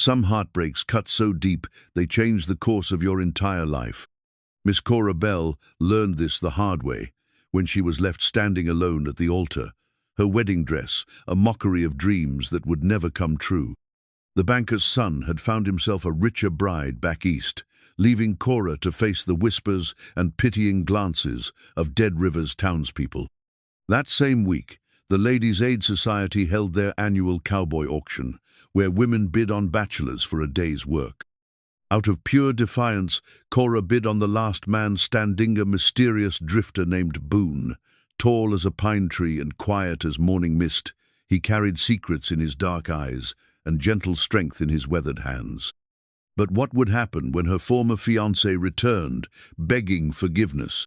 Some heartbreaks cut so deep they change the course of your entire life. Miss Cora Bell learned this the hard way when she was left standing alone at the altar, her wedding dress a mockery of dreams that would never come true. The banker's son had found himself a richer bride back east, leaving Cora to face the whispers and pitying glances of Dead River's townspeople. That same week, the Ladies' Aid Society held their annual Cowboy Auction, where women bid on bachelors for a day's work. Out of pure defiance, Cora bid on the last man standing, a mysterious drifter named Boone. Tall as a pine tree and quiet as morning mist, he carried secrets in his dark eyes and gentle strength in his weathered hands. But what would happen when her former fiancé returned, begging forgiveness?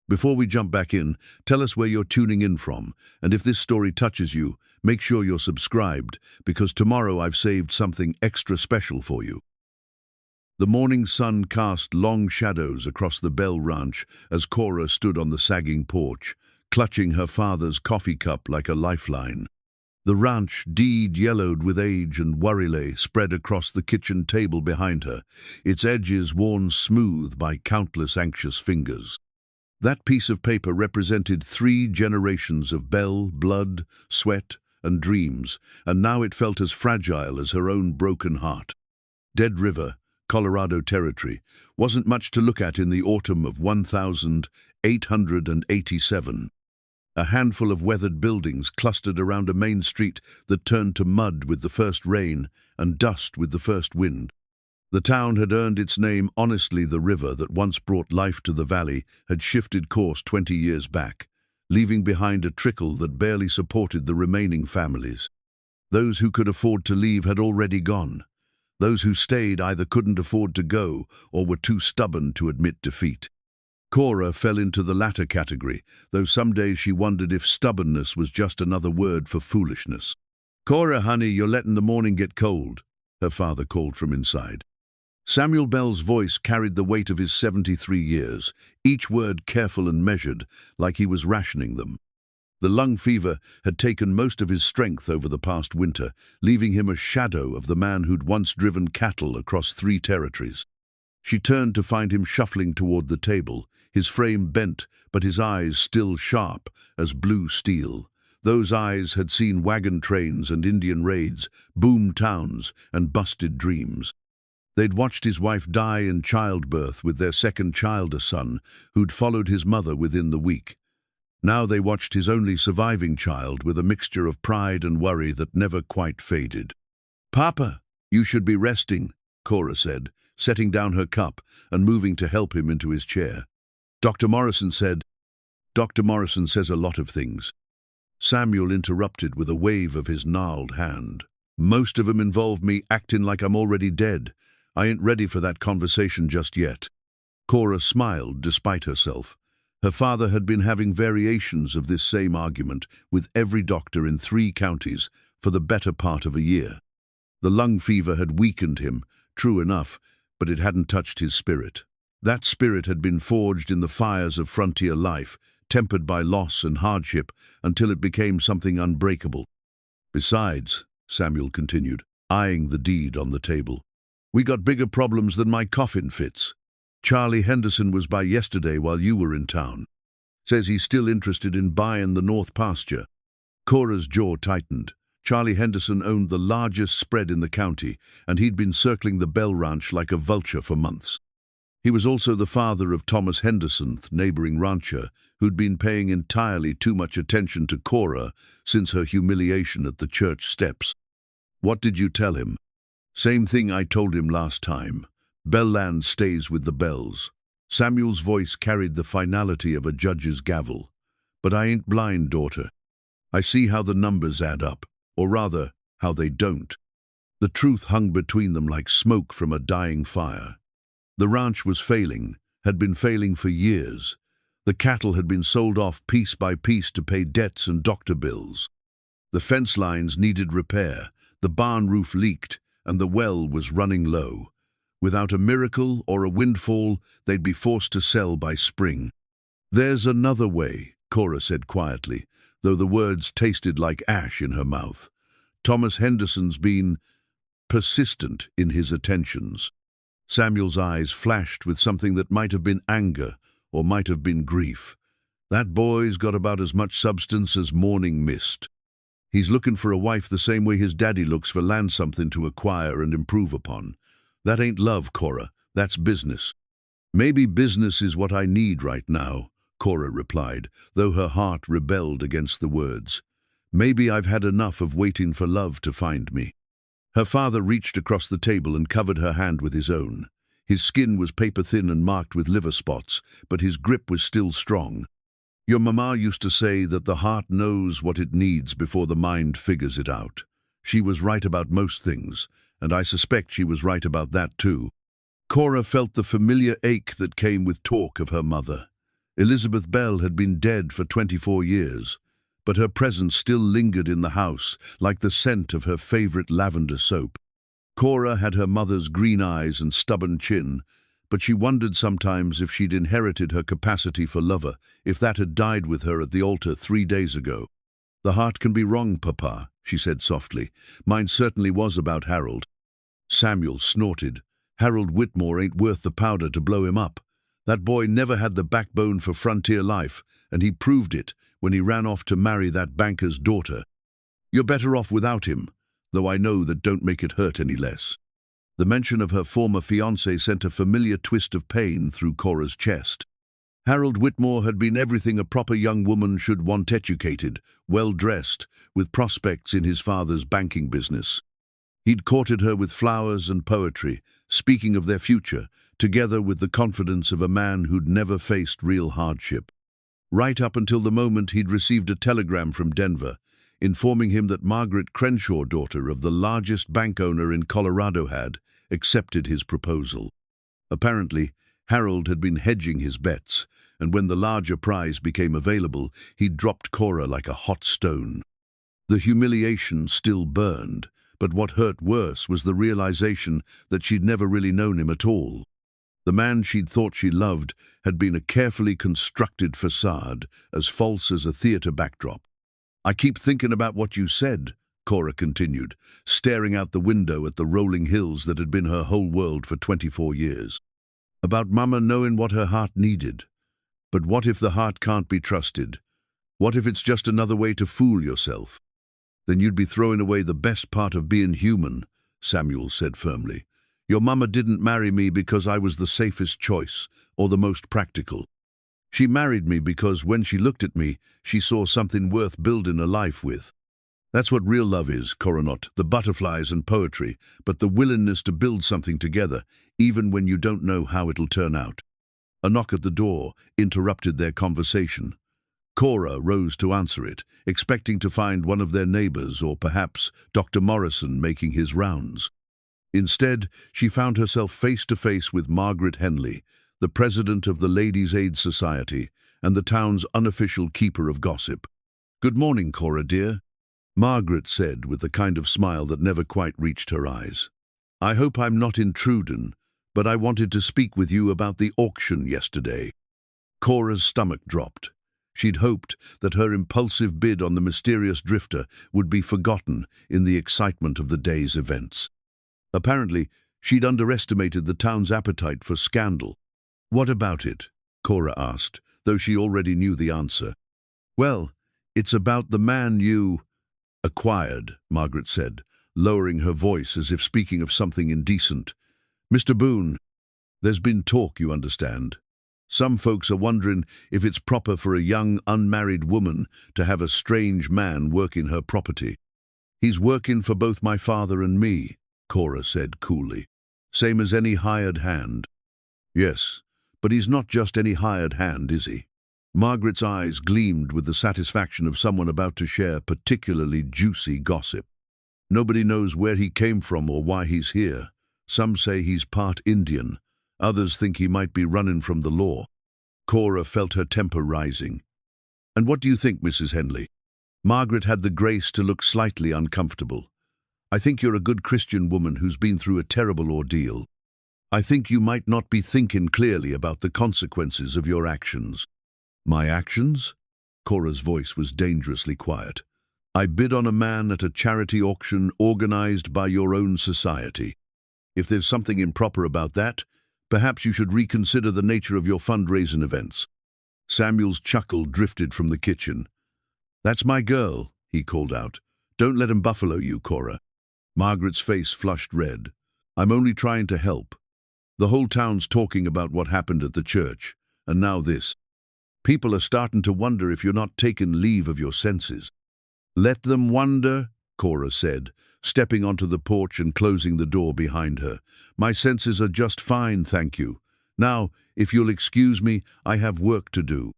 Before we jump back in, tell us where you're tuning in from, and if this story touches you, make sure you're subscribed, because tomorrow I've saved something extra special for you. The morning sun cast long shadows across the Bell Ranch as Cora stood on the sagging porch, clutching her father's coffee cup like a lifeline. The ranch, deed yellowed with age and worry, lay spread across the kitchen table behind her, its edges worn smooth by countless anxious fingers. That piece of paper represented 3 generations of Bell blood, sweat, and dreams, and now it felt as fragile as her own broken heart. Dead River, Colorado Territory, wasn't much to look at in the autumn of 1887. A handful of weathered buildings clustered around a main street that turned to mud with the first rain and dust with the first wind. The town had earned its name honestly. The river that once brought life to the valley had shifted course 20 years back, leaving behind a trickle that barely supported the remaining families. Those who could afford to leave had already gone. Those who stayed either couldn't afford to go or were too stubborn to admit defeat. Cora fell into the latter category, though some days she wondered if stubbornness was just another word for foolishness. "Cora, honey, you're letting the morning get cold," her father called from inside. Samuel Bell's voice carried the weight of his 73 years, each word careful and measured, like he was rationing them. The lung fever had taken most of his strength over the past winter, leaving him a shadow of the man who'd once driven cattle across 3 territories. She turned to find him shuffling toward the table, his frame bent, but his eyes still sharp as blue steel. Those eyes had seen wagon trains and Indian raids, boom towns and busted dreams. They'd watched his wife die in childbirth with their second child, a son, who'd followed his mother within the week. Now they watched his only surviving child with a mixture of pride and worry that never quite faded. "Papa, you should be resting," Cora said, setting down her cup and moving to help him into his chair. "Dr. Morrison said—" "Dr. Morrison says a lot of things," Samuel interrupted with a wave of his gnarled hand. "Most of 'em involve me acting like I'm already dead. I ain't ready for that conversation just yet." Cora smiled despite herself. Her father had been having variations of this same argument with every doctor in 3 counties for the better part of a year. The lung fever had weakened him, true enough, but it hadn't touched his spirit. That spirit had been forged in the fires of frontier life, tempered by loss and hardship until it became something unbreakable. "Besides," Samuel continued, eyeing the deed on the table, "we got bigger problems than my coffin fits. Charlie Henderson was by yesterday while you were in town. Says he's still interested in buying the north pasture." Cora's jaw tightened. Charlie Henderson owned the largest spread in the county, and he'd been circling the Bell Ranch like a vulture for months. He was also the father of Thomas Henderson, neighboring rancher, who'd been paying entirely too much attention to Cora since her humiliation at the church steps. "What did you tell him?" "Same thing I told him last time. Bell land stays with the Bells." Samuel's voice carried the finality of a judge's gavel. "But I ain't blind, daughter. I see how the numbers add up, or rather, how they don't." The truth hung between them like smoke from a dying fire. The ranch was failing, had been failing for years. The cattle had been sold off piece by piece to pay debts and doctor bills. The fence lines needed repair, the barn roof leaked, and the well was running low. Without a miracle or a windfall, they'd be forced to sell by spring. "There's another way," Cora said quietly, though the words tasted like ash in her mouth. "Thomas Henderson's been persistent in his attentions. Samuel's eyes flashed with something that might have been anger or might have been grief. That boy's got about as much substance as morning mist. He's looking for a wife the same way his daddy looks for land, something to acquire and improve upon. That ain't love, Cora. That's business. Maybe business is what I need right now, Cora replied, though her heart rebelled against the words. Maybe I've had enough of waiting for love to find me. Her father reached across the table and covered her hand with his own. His skin was paper-thin and marked with liver spots, but his grip was still strong. Your mama used to say that the heart knows what it needs before the mind figures it out. She was right about most things, and I suspect she was right about that too. Cora felt the familiar ache that came with talk of her mother. Elizabeth Bell had been dead for 24 years, but her presence still lingered in the house like the scent of her favorite lavender soap. Cora had her mother's green eyes and stubborn chin, but she wondered sometimes if she'd inherited her capacity for lover, if that had died with her at the altar 3 days ago. The heart can be wrong, Papa, she said softly. Mine certainly was about Harold. Samuel snorted. Harold Whitmore ain't worth the powder to blow him up. That boy never had the backbone for frontier life, and he proved it when he ran off to marry that banker's daughter. You're better off without him, though I know that don't make it hurt any less. The mention of her former fiancé sent a familiar twist of pain through Cora's chest. Harold Whitmore had been everything a proper young woman should want: educated, well-dressed, with prospects in his father's banking business. He'd courted her with flowers and poetry, speaking of their future, together with the confidence of a man who'd never faced real hardship. Right up until the moment he'd received a telegram from Denver, informing him that Margaret Crenshaw, daughter of the largest bank owner in Colorado, had accepted his proposal. Apparently, Harold had been hedging his bets, and when the larger prize became available, he'd dropped Cora like a hot stone. The humiliation still burned, but what hurt worse was the realization that she'd never really known him at all. The man she'd thought she loved had been a carefully constructed facade, as false as a theater backdrop. I keep thinking about what you said, Cora continued, staring out the window at the rolling hills that had been her whole world for 24 years. About Mama knowing what her heart needed. But what if the heart can't be trusted? What if it's just another way to fool yourself? Then you'd be throwing away the best part of being human, Samuel said firmly. Your mama didn't marry me because I was the safest choice or the most practical. She married me because when she looked at me, she saw something worth building a life with. That's what real love is, Cora, not the butterflies and poetry, but the willingness to build something together, even when you don't know how it'll turn out. A knock at the door interrupted their conversation. Cora rose to answer it, expecting to find one of their neighbors or perhaps Dr. Morrison making his rounds. Instead, she found herself face to face with Margaret Henley, the president of the Ladies' Aid Society and the town's unofficial keeper of gossip. Good morning, Cora, dear, Margaret said with the kind of smile that never quite reached her eyes. I hope I'm not intruding, but I wanted to speak with you about the auction yesterday. Cora's stomach dropped. She'd hoped that her impulsive bid on the mysterious drifter would be forgotten in the excitement of the day's events. Apparently, she'd underestimated the town's appetite for scandal. What about it? Cora asked, though she already knew the answer. Well, it's about the man you acquired, Margaret said, lowering her voice as if speaking of something indecent. Mr. Boone, there's been talk, you understand. Some folks are wondering if it's proper for a young, unmarried woman to have a strange man working her property. He's working for both my father and me, Cora said coolly. Same as any hired hand. Yes, but he's not just any hired hand, is he? Margaret's eyes gleamed with the satisfaction of someone about to share particularly juicy gossip. Nobody knows where he came from or why he's here. Some say he's part Indian. Others think he might be running from the law. Cora felt her temper rising. And what do you think, Mrs. Henley? Margaret had the grace to look slightly uncomfortable. I think you're a good Christian woman who's been through a terrible ordeal. I think you might not be thinking clearly about the consequences of your actions. My actions? Cora's voice was dangerously quiet. I bid on a man at a charity auction organized by your own society. If there's something improper about that, perhaps you should reconsider the nature of your fundraising events." Samuel's chuckle drifted from the kitchen. "That's my girl," he called out. "Don't let him buffalo you, Cora." Margaret's face flushed red. "I'm only trying to help. The whole town's talking about what happened at the church, and now this. People are starting to wonder if you're not taking leave of your senses." "Let them wonder," Cora said, stepping onto the porch and closing the door behind her. "My senses are just fine, thank you. Now, if you'll excuse me, I have work to do."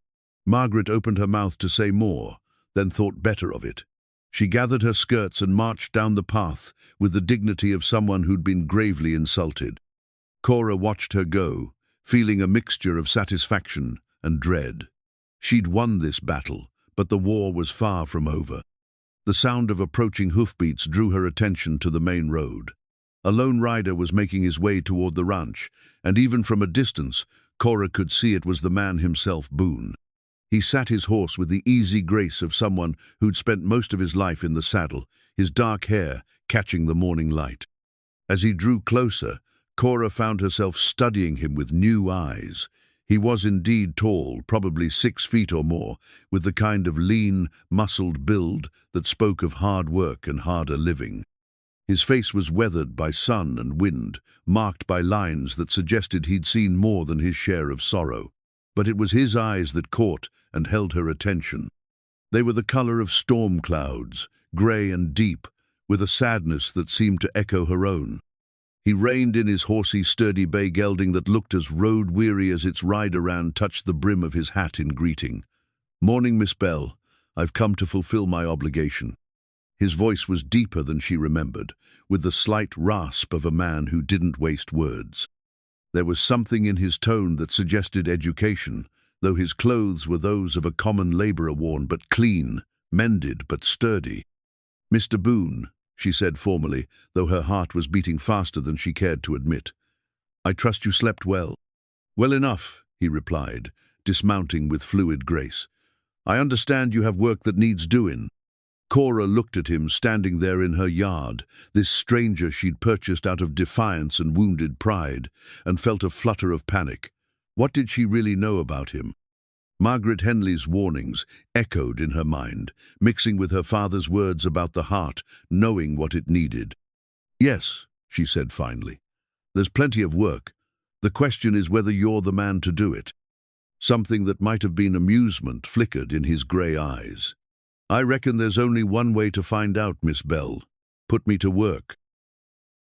Margaret opened her mouth to say more, then thought better of it. She gathered her skirts and marched down the path with the dignity of someone who'd been gravely insulted. Cora watched her go, feeling a mixture of satisfaction and dread. She'd won this battle, but the war was far from over. The sound of approaching hoofbeats drew her attention to the main road. A lone rider was making his way toward the ranch, and even from a distance, Cora could see it was the man himself, Boone. He sat his horse with the easy grace of someone who'd spent most of his life in the saddle, his dark hair catching the morning light. As he drew closer, Cora found herself studying him with new eyes. He was indeed tall, probably 6 feet or more, with the kind of lean, muscled build that spoke of hard work and harder living. His face was weathered by sun and wind, marked by lines that suggested he'd seen more than his share of sorrow. But it was his eyes that caught and held her attention. They were the color of storm clouds, grey and deep, with a sadness that seemed to echo her own. He reined in his horsey, sturdy bay gelding that looked as road-weary as its rider and touched the brim of his hat in greeting. "Morning, Miss Bell. I've come to fulfill my obligation." His voice was deeper than she remembered, with the slight rasp of a man who didn't waste words. There was something in his tone that suggested education, though his clothes were those of a common laborer, worn but clean, mended but sturdy. "Mr. Boone," she said formally, though her heart was beating faster than she cared to admit. "I trust you slept well." "Well enough," he replied, dismounting with fluid grace. "I understand you have work that needs doing." Cora looked at him standing there in her yard, this stranger she'd purchased out of defiance and wounded pride, and felt a flutter of panic. What did she really know about him? Margaret Henley's warnings echoed in her mind, mixing with her father's words about the heart, knowing what it needed. "Yes," she said finally. "There's plenty of work. The question is whether you're the man to do it." Something that might have been amusement flickered in his grey eyes. "I reckon there's only one way to find out, Miss Bell. Put me to work."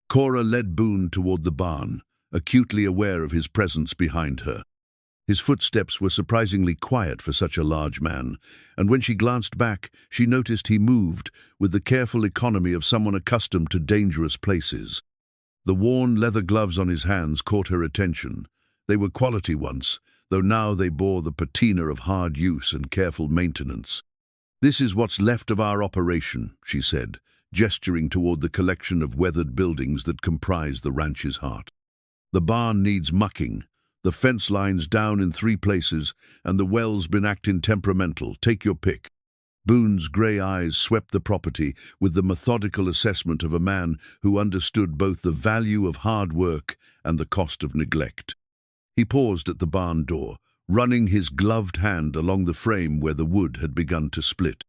Cora led Boone toward the barn, acutely aware of his presence behind her. His footsteps were surprisingly quiet for such a large man, and when she glanced back, she noticed he moved with the careful economy of someone accustomed to dangerous places. The worn leather gloves on his hands caught her attention. They were quality once, though now they bore the patina of hard use and careful maintenance. "This is what's left of our operation," she said, gesturing toward the collection of weathered buildings that comprise the ranch's heart. "The barn needs mucking, the fence line's down in 3 places, and the well's been acting temperamental. Take your pick." Boone's grey eyes swept the property with the methodical assessment of a man who understood both the value of hard work and the cost of neglect. He paused at the barn door, running his gloved hand along the frame where the wood had begun to split.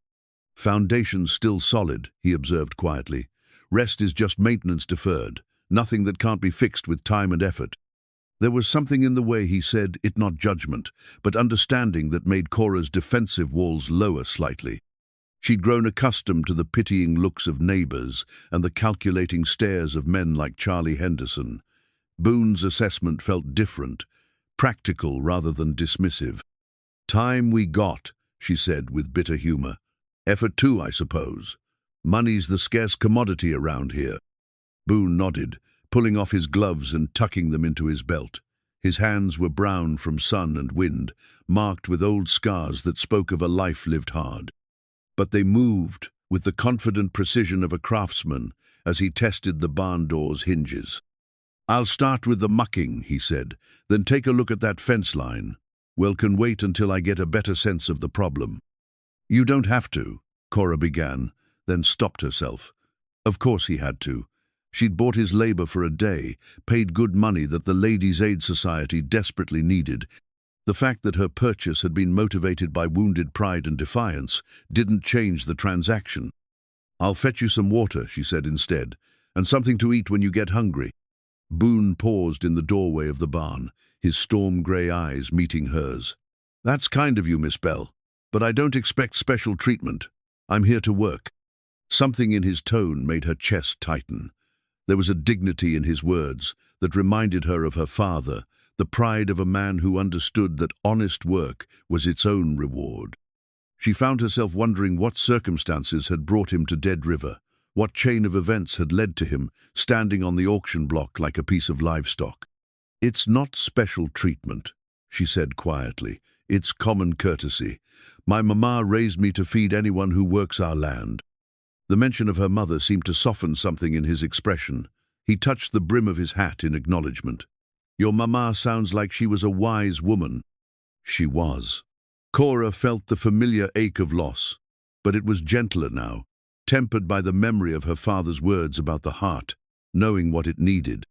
"Foundation's still solid," he observed quietly. "Rest is just maintenance deferred, nothing that can't be fixed with time and effort." There was something in the way he said it, not judgment, but understanding, that made Cora's defensive walls lower slightly. She'd grown accustomed to the pitying looks of neighbors and the calculating stares of men like Charlie Henderson. Boone's assessment felt different, practical rather than dismissive. "Time we got," she said with bitter humor. "Effort too, I suppose. Money's the scarce commodity around here." Boone nodded, pulling off his gloves and tucking them into his belt. His hands were brown from sun and wind, marked with old scars that spoke of a life lived hard. But they moved with the confident precision of a craftsman as he tested the barn door's hinges. "I'll start with the mucking," he said, "then take a look at that fence line. Well, can wait until I get a better sense of the problem." "You don't have to," Cora began, then stopped herself. Of course he had to. She'd bought his labor for a day, paid good money that the Ladies' Aid Society desperately needed. The fact that her purchase had been motivated by wounded pride and defiance didn't change the transaction. "I'll fetch you some water," she said instead, "and something to eat when you get hungry." Boone paused in the doorway of the barn, his storm-grey eyes meeting hers. "That's kind of you, Miss Bell, but I don't expect special treatment. I'm here to work." Something in his tone made her chest tighten. There was a dignity in his words that reminded her of her father, the pride of a man who understood that honest work was its own reward. She found herself wondering what circumstances had brought him to Dead River, what chain of events had led to him standing on the auction block like a piece of livestock. "It's not special treatment," she said quietly. "It's common courtesy. My mama raised me to feed anyone who works our land." The mention of her mother seemed to soften something in his expression. He touched the brim of his hat in acknowledgement. "Your mama sounds like she was a wise woman." She was. Cora felt the familiar ache of loss, but it was gentler now, tempered by the memory of her father's words about the heart, knowing what it needed.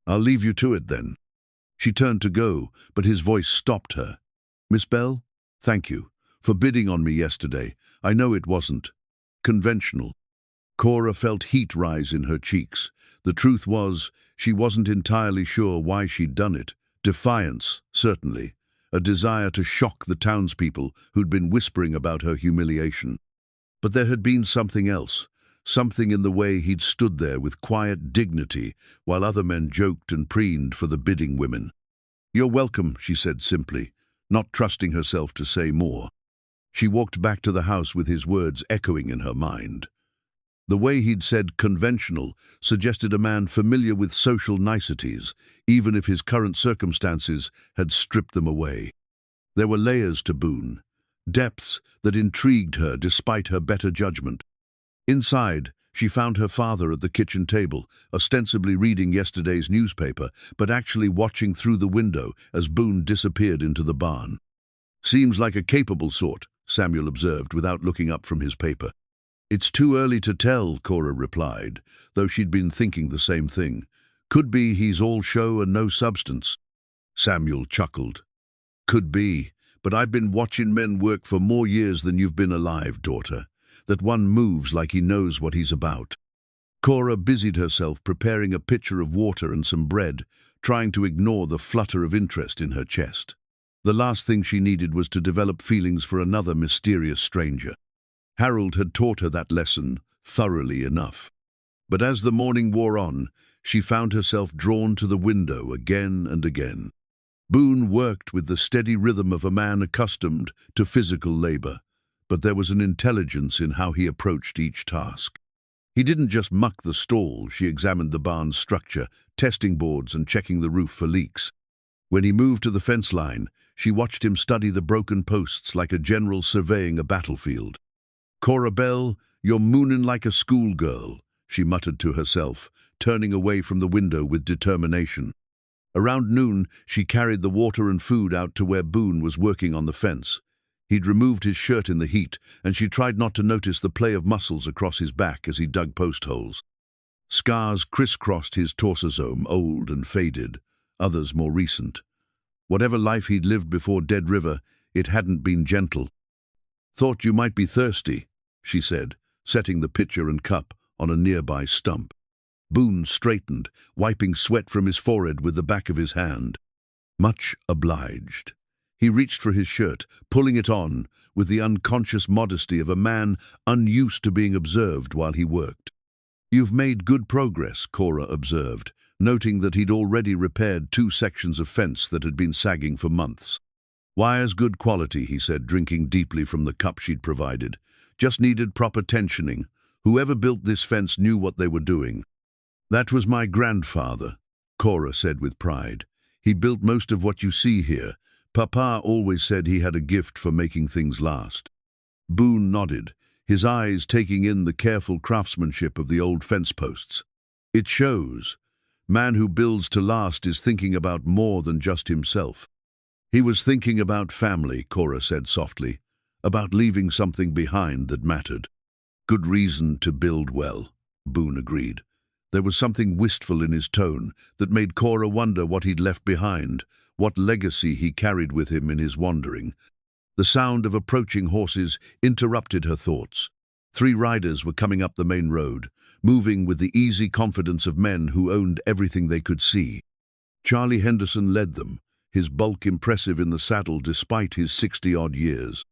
"I'll leave you to it then." She turned to go, but his voice stopped her. "Miss Bell, thank you for bidding on me yesterday. I know it wasn't conventional." Cora felt heat rise in her cheeks. The truth was, she wasn't entirely sure why she'd done it. Defiance, certainly. A desire to shock the townspeople who'd been whispering about her humiliation. But there had been something else, something in the way he'd stood there with quiet dignity while other men joked and preened for the bidding women. "You're welcome," she said simply, not trusting herself to say more. She walked back to the house with his words echoing in her mind. The way he'd said conventional suggested a man familiar with social niceties, even if his current circumstances had stripped them away. There were layers to Boone, depths that intrigued her despite her better judgment. Inside, she found her father at the kitchen table, ostensibly reading yesterday's newspaper, but actually watching through the window as Boone disappeared into the barn. "Seems like a capable sort," Samuel observed without looking up from his paper. "It's too early to tell," Cora replied, though she'd been thinking the same thing. "Could be he's all show and no substance." Samuel chuckled. "Could be, but I've been watching men work for more years than you've been alive, daughter. That one moves like he knows what he's about." Cora busied herself preparing a pitcher of water and some bread, trying to ignore the flutter of interest in her chest. The last thing she needed was to develop feelings for another mysterious stranger. Harold had taught her that lesson thoroughly enough. But as the morning wore on, she found herself drawn to the window again and again. Boone worked with the steady rhythm of a man accustomed to physical labor, but there was an intelligence in how he approached each task. He didn't just muck the stall, she examined the barn's structure, testing boards and checking the roof for leaks. When he moved to the fence line, she watched him study the broken posts like a general surveying a battlefield. "Cora Bell, you're moonin' like a schoolgirl," she muttered to herself, turning away from the window with determination. Around noon, she carried the water and food out to where Boone was working on the fence. He'd removed his shirt in the heat, and she tried not to notice the play of muscles across his back as he dug post holes. Scars crisscrossed his torsosome, old and faded, others more recent. Whatever life he'd lived before Dead River, it hadn't been gentle. "Thought you might be thirsty," she said, setting the pitcher and cup on a nearby stump. Boone straightened, wiping sweat from his forehead with the back of his hand. "Much obliged." He reached for his shirt, pulling it on with the unconscious modesty of a man unused to being observed while he worked. "You've made good progress," Cora observed, noting that he'd already repaired 2 sections of fence that had been sagging for months. "Wire's good quality," he said, drinking deeply from the cup she'd provided. "Just needed proper tensioning. Whoever built this fence knew what they were doing." "That was my grandfather," Cora said with pride. "He built most of what you see here. Papa always said he had a gift for making things last." Boone nodded, his eyes taking in the careful craftsmanship of the old fence posts. "It shows. Man who builds to last is thinking about more than just himself." "He was thinking about family," Cora said softly, "about leaving something behind that mattered." Good reason to build well, Boone agreed. There was something wistful in his tone that made Cora wonder what he'd left behind, what legacy he carried with him in his wandering. The sound of approaching horses interrupted her thoughts. 3 riders were coming up the main road, moving with the easy confidence of men who owned everything they could see. Charlie Henderson led them, his bulk impressive in the saddle despite his 60-odd years.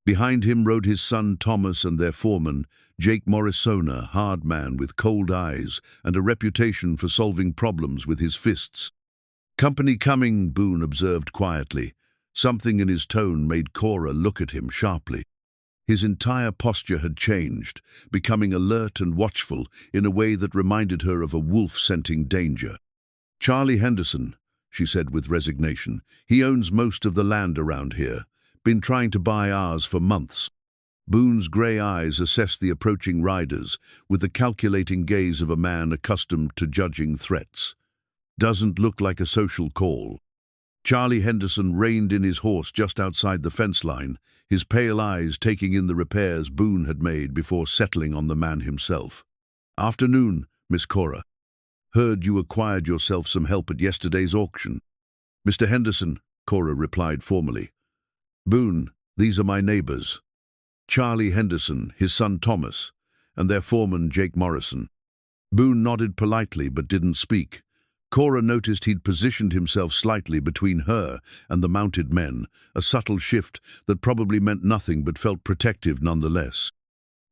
Behind him rode his son Thomas and their foreman, Jake Morrisona, hard man with cold eyes and a reputation for solving problems with his fists. "Company coming," Boone observed quietly. Something in his tone made Cora look at him sharply. His entire posture had changed, becoming alert and watchful in a way that reminded her of a wolf scenting danger. "Charlie Henderson," she said with resignation. "He owns most of the land around here. Been trying to buy ours for months." Boone's grey eyes assessed the approaching riders with the calculating gaze of a man accustomed to judging threats. "Doesn't look like a social call." Charlie Henderson reined in his horse just outside the fence line, his pale eyes taking in the repairs Boone had made before settling on the man himself. "Afternoon, Miss Cora. Heard you acquired yourself some help at yesterday's auction." "Mr. Henderson," Cora replied formally. "Boone, these are my neighbors. Charlie Henderson, his son Thomas, and their foreman Jake Morrison." Boone nodded politely but didn't speak. Cora noticed he'd positioned himself slightly between her and the mounted men, a subtle shift that probably meant nothing but felt protective nonetheless.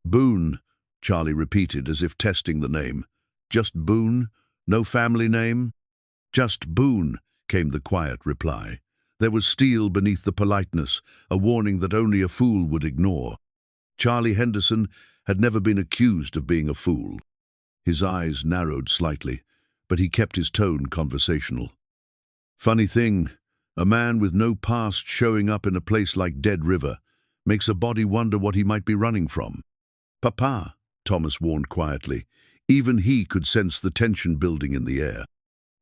"Boone," Charlie repeated as if testing the name. "Just Boone? No family name?" "Just Boone," came the quiet reply. There was steel beneath the politeness, a warning that only a fool would ignore. Charlie Henderson had never been accused of being a fool. His eyes narrowed slightly, but he kept his tone conversational. "Funny thing, a man with no past showing up in a place like Dead River makes a body wonder what he might be running from." "Papa," Thomas warned quietly. Even he could sense the tension building in the air.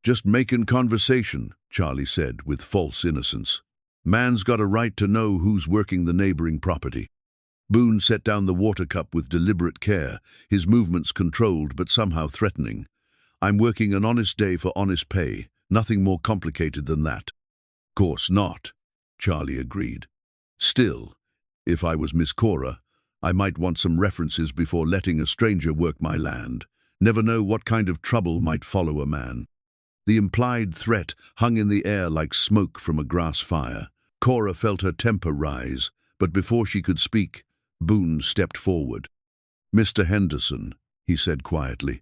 "Just making conversation," Charlie said with false innocence. "Man's got a right to know who's working the neighboring property." Boone set down the water cup with deliberate care, his movements controlled but somehow threatening. "I'm working an honest day for honest pay, nothing more complicated than that." "Course not," Charlie agreed. "Still, if I was Miss Cora, I might want some references before letting a stranger work my land. Never know what kind of trouble might follow a man." The implied threat hung in the air like smoke from a grass fire. Cora felt her temper rise, but before she could speak, Boone stepped forward. "Mr. Henderson," he said quietly,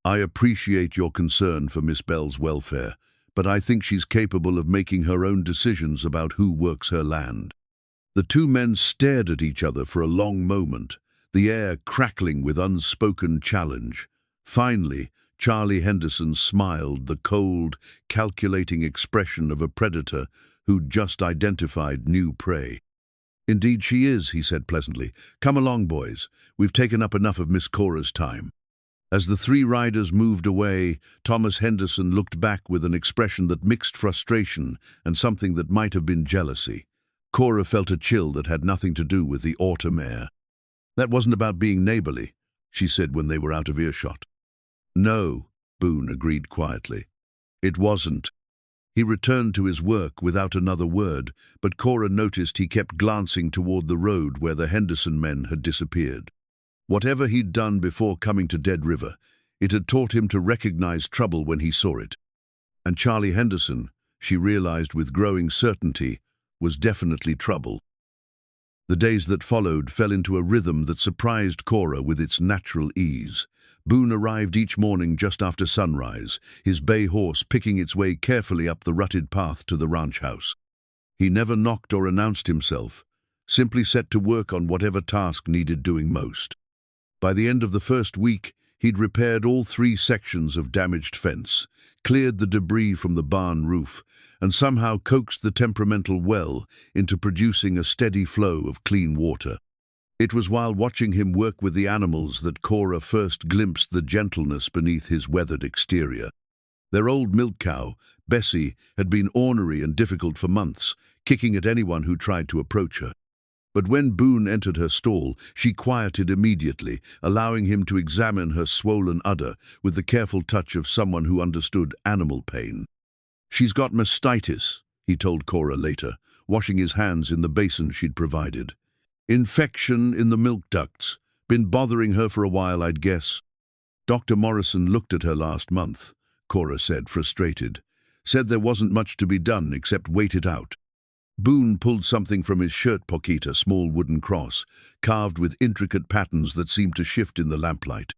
"I appreciate your concern for Miss Bell's welfare, but I think she's capable of making her own decisions about who works her land." The 2 men stared at each other for a long moment, the air crackling with unspoken challenge. Finally, Charlie Henderson smiled, the cold, calculating expression of a predator who'd just identified new prey. "Indeed she is," he said pleasantly. "Come along, boys. We've taken up enough of Miss Cora's time." As the 3 riders moved away, Thomas Henderson looked back with an expression that mixed frustration and something that might have been jealousy. Cora felt a chill that had nothing to do with the autumn air. "That wasn't about being neighborly," she said when they were out of earshot. "No," Boone agreed quietly. "It wasn't." He returned to his work without another word, but Cora noticed he kept glancing toward the road where the Henderson men had disappeared. Whatever he'd done before coming to Dead River, it had taught him to recognize trouble when he saw it. And Charlie Henderson, she realized with growing certainty, was definitely trouble. The days that followed fell into a rhythm that surprised Cora with its natural ease. Boone arrived each morning just after sunrise, his bay horse picking its way carefully up the rutted path to the ranch house. He never knocked or announced himself, simply set to work on whatever task needed doing most. By the end of the first week, he'd repaired all 3 sections of damaged fence, cleared the debris from the barn roof, and somehow coaxed the temperamental well into producing a steady flow of clean water. It was while watching him work with the animals that Cora first glimpsed the gentleness beneath his weathered exterior. Their old milk cow, Bessie, had been ornery and difficult for months, kicking at anyone who tried to approach her. But when Boone entered her stall, she quieted immediately, allowing him to examine her swollen udder with the careful touch of someone who understood animal pain. "She's got mastitis," he told Cora later, washing his hands in the basin she'd provided. "Infection in the milk ducts. Been bothering her for a while, I'd guess." "Dr. Morrison looked at her last month," Cora said, frustrated. "Said there wasn't much to be done except wait it out." Boone pulled something from his shirt pocket, a small wooden cross, carved with intricate patterns that seemed to shift in the lamplight.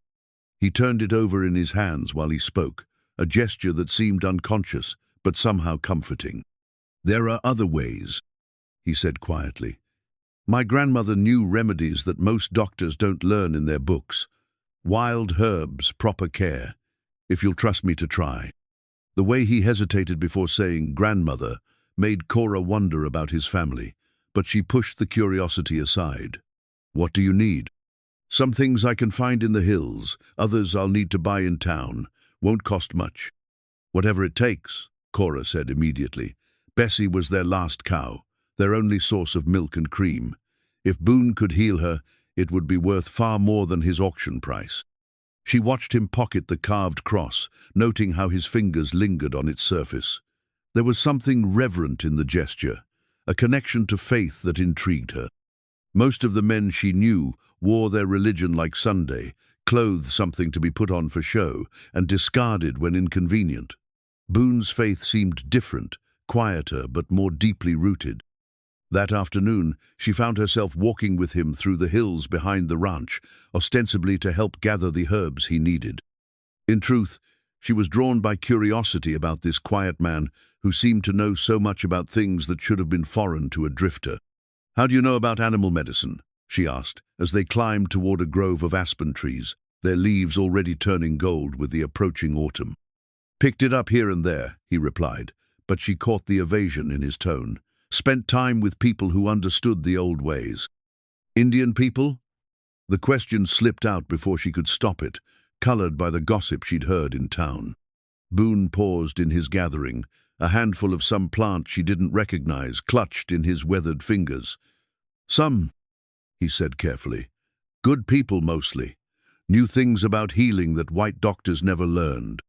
He turned it over in his hands while he spoke, a gesture that seemed unconscious, but somehow comforting. "There are other ways," he said quietly. "My grandmother knew remedies that most doctors don't learn in their books. Wild herbs, proper care, if you'll trust me to try." The way he hesitated before saying grandmother made Cora wonder about his family, but she pushed the curiosity aside. "What do you need?" "Some things I can find in the hills, others I'll need to buy in town. Won't cost much." "Whatever it takes," Cora said immediately. Bessie was their last cow, their only source of milk and cream. If Boone could heal her, it would be worth far more than his auction price. She watched him pocket the carved cross, noting how his fingers lingered on its surface. There was something reverent in the gesture, a connection to faith that intrigued her. Most of the men she knew wore their religion like Sunday, clothes something to be put on for show, and discarded when inconvenient. Boone's faith seemed different, quieter but more deeply rooted. That afternoon, she found herself walking with him through the hills behind the ranch, ostensibly to help gather the herbs he needed. In truth, she was drawn by curiosity about this quiet man who seemed to know so much about things that should have been foreign to a drifter. "How do you know about animal medicine?" she asked, as they climbed toward a grove of aspen trees, their leaves already turning gold with the approaching autumn. "Picked it up here and there," he replied, but she caught the evasion in his tone. "Spent time with people who understood the old ways." "Indian people?" The question slipped out before she could stop it, colored by the gossip she'd heard in town. Boone paused in his gathering, a handful of some plant she didn't recognize clutched in his weathered fingers. "Some," he said carefully. "Good people mostly. Knew things about healing that white doctors never learned."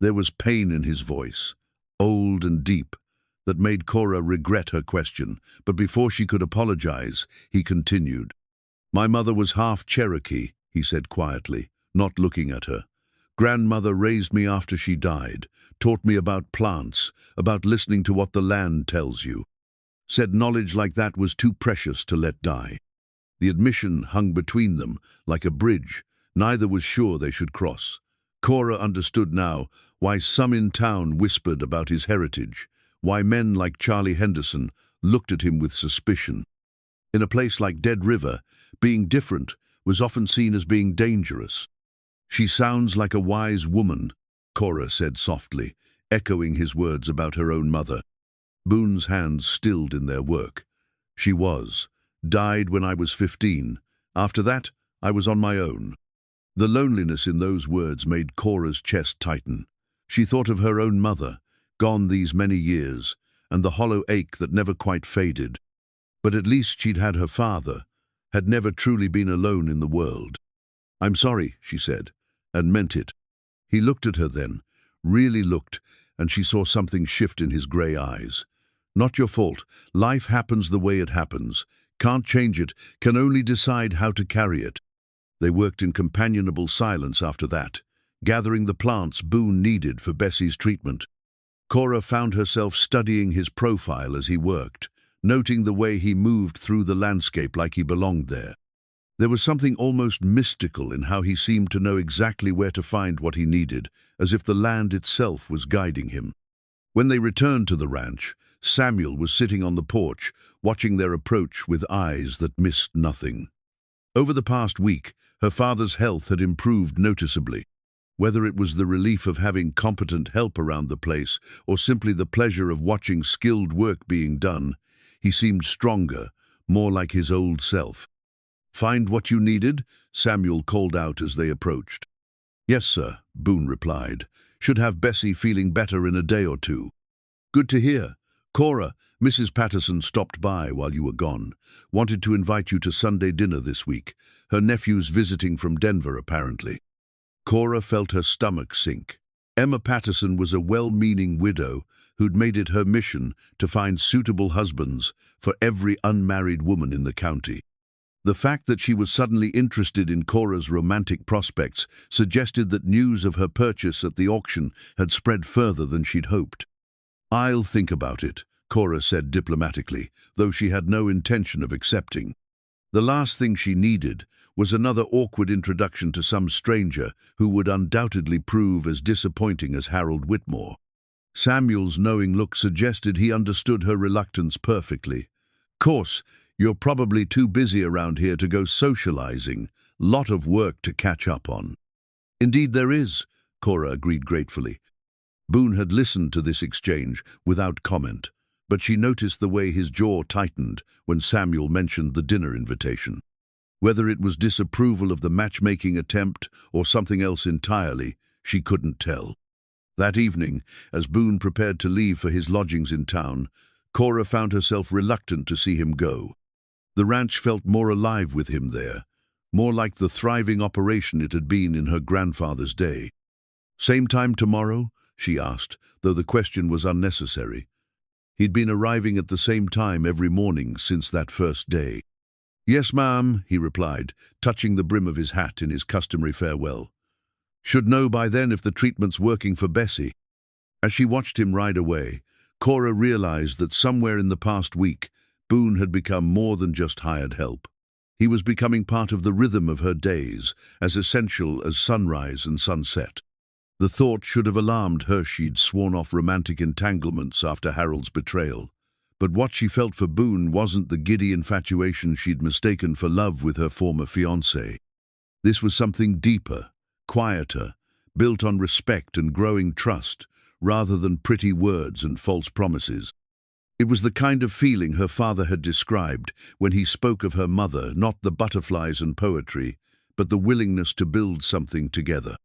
There was pain in his voice, old and deep, that made Cora regret her question, but before she could apologize, he continued. "My mother was half Cherokee," he said quietly, not looking at her. "Grandmother raised me after she died, taught me about plants, about listening to what the land tells you. Said knowledge like that was too precious to let die." The admission hung between them, like a bridge. Neither was sure they should cross. Cora understood now why some in town whispered about his heritage, why men like Charlie Henderson looked at him with suspicion. In a place like Dead River, being different was often seen as being dangerous. "She sounds like a wise woman," Cora said softly, echoing his words about her own mother. Boone's hands stilled in their work. "She was. Died when I was 15. After that, I was on my own." The loneliness in those words made Cora's chest tighten. She thought of her own mother, gone these many years, and the hollow ache that never quite faded. But at least she'd had her father, had never truly been alone in the world. "I'm sorry," she said, and meant it. He looked at her then, really looked, and she saw something shift in his grey eyes. "Not your fault. Life happens the way it happens. Can't change it, can only decide how to carry it." They worked in companionable silence after that, gathering the plants Boone needed for Bessie's treatment. Cora found herself studying his profile as he worked, noting the way he moved through the landscape like he belonged there. There was something almost mystical in how he seemed to know exactly where to find what he needed, as if the land itself was guiding him. When they returned to the ranch, Samuel was sitting on the porch, watching their approach with eyes that missed nothing. Over the past week, her father's health had improved noticeably. Whether it was the relief of having competent help around the place or simply the pleasure of watching skilled work being done, he seemed stronger, more like his old self. "Find what you needed?" Samuel called out as they approached. "Yes, sir," Boone replied. "Should have Bessie feeling better in a day or two." "Good to hear. Cora, Mrs. Patterson stopped by while you were gone. Wanted to invite you to Sunday dinner this week. Her nephew's visiting from Denver, apparently. Cora felt her stomach sink. Emma Patterson was a well-meaning widow who'd made it her mission to find suitable husbands for every unmarried woman in the county. The fact that she was suddenly interested in Cora's romantic prospects suggested that news of her purchase at the auction had spread further than she'd hoped. "I'll think about it," Cora said diplomatically, though she had no intention of accepting. The last thing she needed was another awkward introduction to some stranger who would undoubtedly prove as disappointing as Harold Whitmore. Samuel's knowing look suggested he understood her reluctance perfectly. "Course, you're probably too busy around here to go socializing. Lot of work to catch up on." "Indeed there is," Cora agreed gratefully. Boone had listened to this exchange without comment, but she noticed the way his jaw tightened when Samuel mentioned the dinner invitation. Whether it was disapproval of the matchmaking attempt or something else entirely, she couldn't tell. That evening, as Boone prepared to leave for his lodgings in town, Cora found herself reluctant to see him go. The ranch felt more alive with him there, more like the thriving operation it had been in her grandfather's day. "Same time tomorrow?" she asked, though the question was unnecessary. He'd been arriving at the same time every morning since that first day. "Yes, ma'am," he replied, touching the brim of his hat in his customary farewell. "Should know by then if the treatment's working for Bessie." As she watched him ride away, Cora realized that somewhere in the past week, Boone had become more than just hired help. He was becoming part of the rhythm of her days, as essential as sunrise and sunset. The thought should have alarmed her. She'd sworn off romantic entanglements after Harold's betrayal. But what she felt for Boone wasn't the giddy infatuation she'd mistaken for love with her former fiancé. This was something deeper, quieter, built on respect and growing trust, rather than pretty words and false promises. It was the kind of feeling her father had described when he spoke of her mother, not the butterflies and poetry, but the willingness to build something together.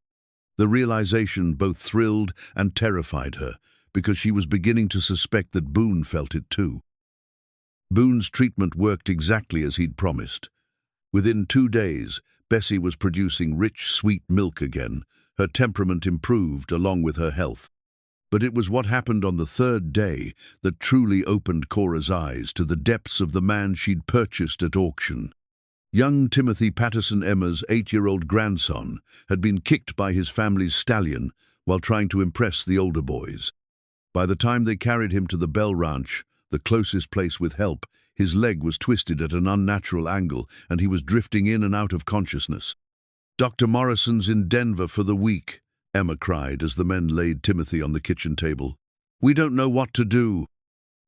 The realization both thrilled and terrified her, because she was beginning to suspect that Boone felt it too. Boone's treatment worked exactly as he'd promised. Within 2 days, Bessie was producing rich, sweet milk again. Her temperament improved along with her health. But it was what happened on the 3rd day that truly opened Cora's eyes to the depths of the man she'd purchased at auction. Young Timothy Patterson, Emma's 8-year-old grandson, had been kicked by his family's stallion while trying to impress the older boys. By the time they carried him to the Bell Ranch, the closest place with help, his leg was twisted at an unnatural angle and he was drifting in and out of consciousness. "Dr. Morrison's in Denver for the week," Emma cried as the men laid Timothy on the kitchen table. "We don't know what to do."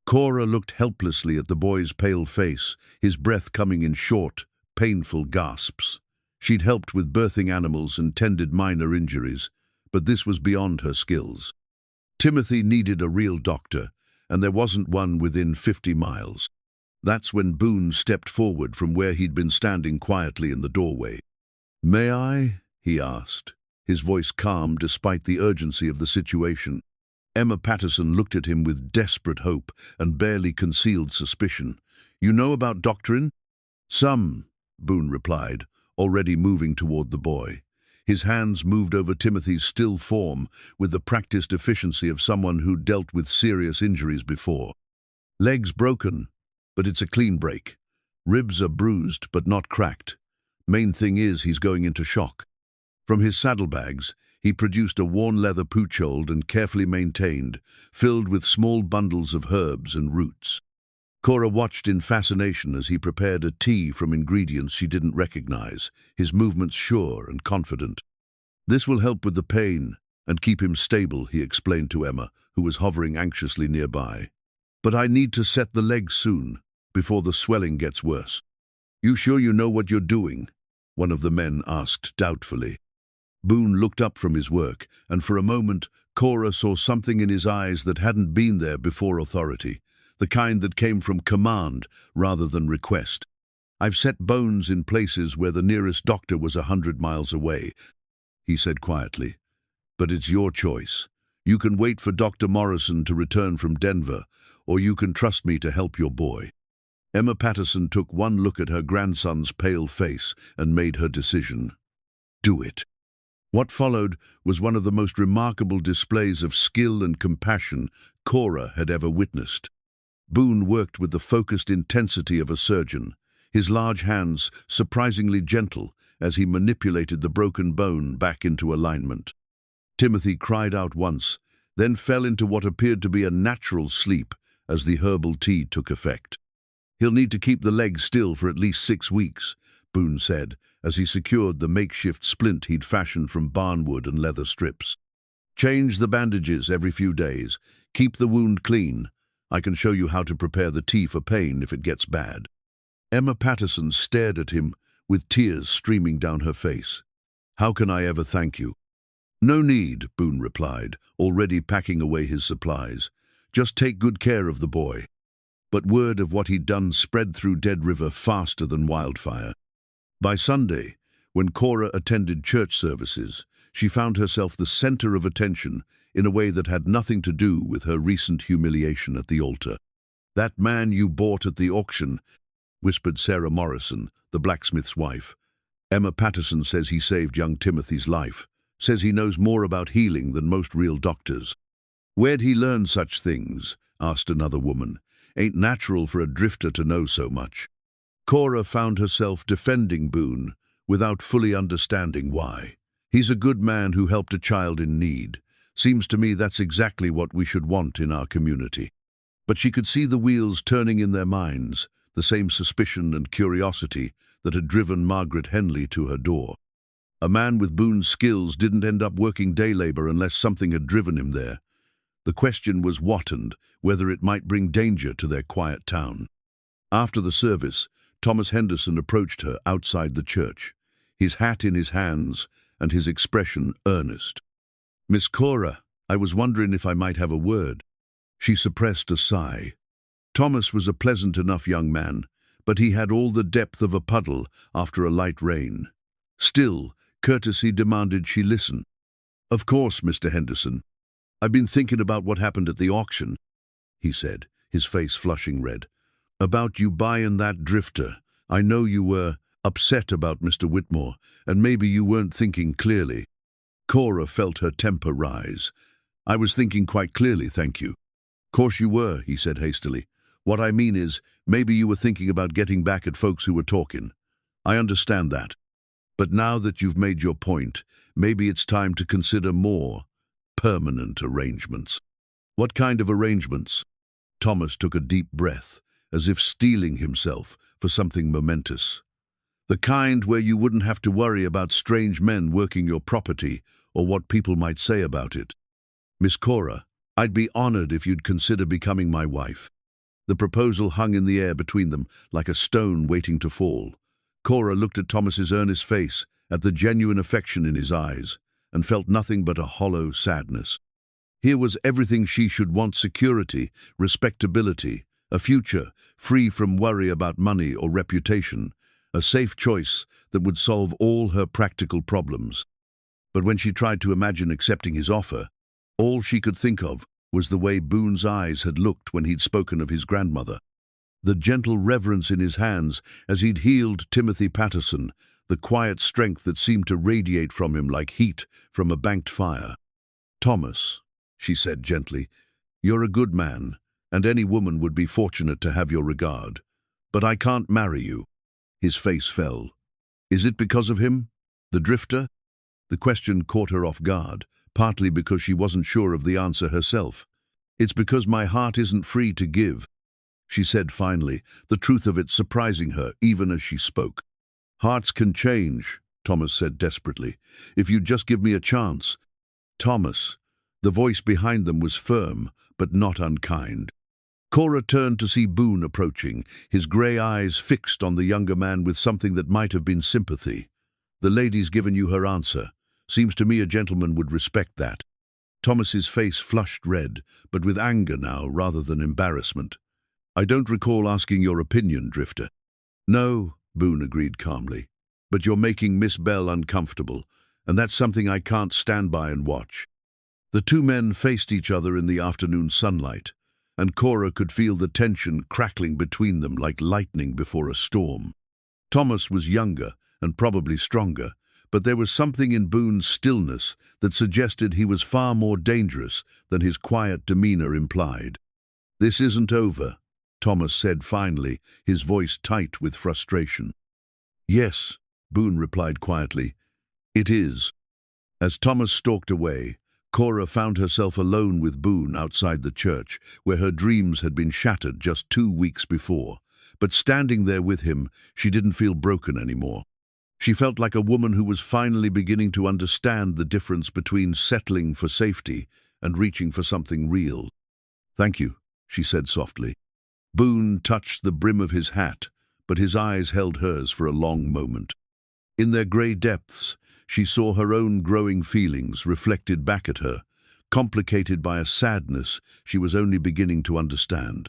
Cora looked helplessly at the boy's pale face, his breath coming in short, painful gasps. She'd helped with birthing animals and tended minor injuries, but this was beyond her skills. Timothy needed a real doctor, and there wasn't one within 50 miles. That's when Boone stepped forward from where he'd been standing quietly in the doorway. "May I?" he asked, his voice calm despite the urgency of the situation. Emma Patterson looked at him with desperate hope and barely concealed suspicion. "You know about doctrine?" "Some," Boone replied, already moving toward the boy. His hands moved over Timothy's still form with the practiced efficiency of someone who'd dealt with serious injuries before. "Leg's broken, but it's a clean break. Ribs are bruised, but not cracked. Main thing is he's going into shock." From his saddlebags, he produced a worn leather pouchhold and carefully maintained, filled with small bundles of herbs and roots. Cora watched in fascination as he prepared a tea from ingredients she didn't recognize, his movements sure and confident. "This will help with the pain and keep him stable," he explained to Emma, who was hovering anxiously nearby. "But I need to set the leg soon, before the swelling gets worse." "You sure you know what you're doing?" one of the men asked doubtfully. Boone looked up from his work, and for a moment Cora saw something in his eyes that hadn't been there before: authority, the kind that came from command rather than request. "I've set bones in places where the nearest doctor was 100 miles away," he said quietly. "But it's your choice. You can wait for Dr. Morrison to return from Denver, or you can trust me to help your boy." Emma Patterson took one look at her grandson's pale face and made her decision. Do it. What followed was one of the most remarkable displays of skill and compassion Cora had ever witnessed. Boone worked with the focused intensity of a surgeon, his large hands surprisingly gentle as he manipulated the broken bone back into alignment. Timothy cried out once, then fell into what appeared to be a natural sleep as the herbal tea took effect. "He'll need to keep the leg still for at least 6 weeks," Boone said, as he secured the makeshift splint he'd fashioned from barnwood and leather strips. "Change the bandages every few days. Keep the wound clean. I can show you how to prepare the tea for pain if it gets bad." Emma Patterson stared at him with tears streaming down her face. "How can I ever thank you?" "No need," Boone replied, already packing away his supplies. "Just take good care of the boy." But word of what he'd done spread through Dead River faster than wildfire. By Sunday, when Cora attended church services, she found herself the center of attention in a way that had nothing to do with her recent humiliation at the altar. "That man you bought at the auction," whispered Sarah Morrison, the blacksmith's wife. "Emma Patterson says he saved young Timothy's life, says he knows more about healing than most real doctors." "Where'd he learn such things?" asked another woman. "Ain't natural for a drifter to know so much." Cora found herself defending Boone without fully understanding why. "He's a good man who helped a child in need. Seems to me that's exactly what we should want in our community." But she could see the wheels turning in their minds, the same suspicion and curiosity that had driven Margaret Henley to her door. A man with Boone's skills didn't end up working day labor unless something had driven him there. The question was what and whether it might bring danger to their quiet town. After the service, Thomas Henderson approached her outside the church, his hat in his hands and his expression earnest. "Miss Cora, I was wondering if I might have a word." She suppressed a sigh. Thomas was a pleasant enough young man, but he had all the depth of a puddle after a light rain. Still, courtesy demanded she listen. "Of course, Mr. Henderson. I've been thinking about what happened at the auction," he said, his face flushing red. "About you buying that drifter. I know you were upset about Mr. Whitmore, and maybe you weren't thinking clearly." Cora felt her temper rise. "I was thinking quite clearly, thank you." "Course you were," he said hastily. "What I mean is, maybe you were thinking about getting back at folks who were talking. I understand that. But now that you've made your point, maybe it's time to consider more permanent arrangements." "What kind of arrangements?" Thomas took a deep breath, as if steeling himself for something momentous. "The kind where you wouldn't have to worry about strange men working your property or what people might say about it. Miss Cora, I'd be honored if you'd consider becoming my wife." The proposal hung in the air between them like a stone waiting to fall. Cora looked at Thomas's earnest face, at the genuine affection in his eyes, and felt nothing but a hollow sadness. Here was everything she should want: security, respectability, a future free from worry about money or reputation, a safe choice that would solve all her practical problems. But when she tried to imagine accepting his offer, all she could think of was the way Boone's eyes had looked when he'd spoken of his grandmother. The gentle reverence in his hands as he'd healed Timothy Patterson, the quiet strength that seemed to radiate from him like heat from a banked fire. "Thomas," she said gently, "you're a good man, and any woman would be fortunate to have your regard. But I can't marry you." His face fell. "Is it because of him? The drifter?" The question caught her off guard, partly because she wasn't sure of the answer herself. "It's because my heart isn't free to give," she said finally, the truth of it surprising her even as she spoke. "Hearts can change," Thomas said desperately, "if you'd just give me a chance." "Thomas." The voice behind them was firm, but not unkind. Cora turned to see Boone approaching, his grey eyes fixed on the younger man with something that might have been sympathy. "The lady's given you her answer. Seems to me a gentleman would respect that." Thomas's face flushed red, but with anger now rather than embarrassment. "I don't recall asking your opinion, Drifter." "No," Boone agreed calmly, "but you're making Miss Bell uncomfortable, and that's something I can't stand by and watch." The two men faced each other in the afternoon sunlight. and Cora could feel the tension crackling between them like lightning before a storm. Thomas was younger and probably stronger, but there was something in Boone's stillness that suggested he was far more dangerous than his quiet demeanor implied. "This isn't over," Thomas said finally, his voice tight with frustration. "Yes," Boone replied quietly, "it is." As Thomas stalked away, Cora found herself alone with Boone outside the church, where her dreams had been shattered just 2 weeks before. But standing there with him, she didn't feel broken anymore. She felt like a woman who was finally beginning to understand the difference between settling for safety and reaching for something real. "Thank you," she said softly. Boone touched the brim of his hat, but his eyes held hers for a long moment. In their grey depths, she saw her own growing feelings reflected back at her, complicated by a sadness she was only beginning to understand.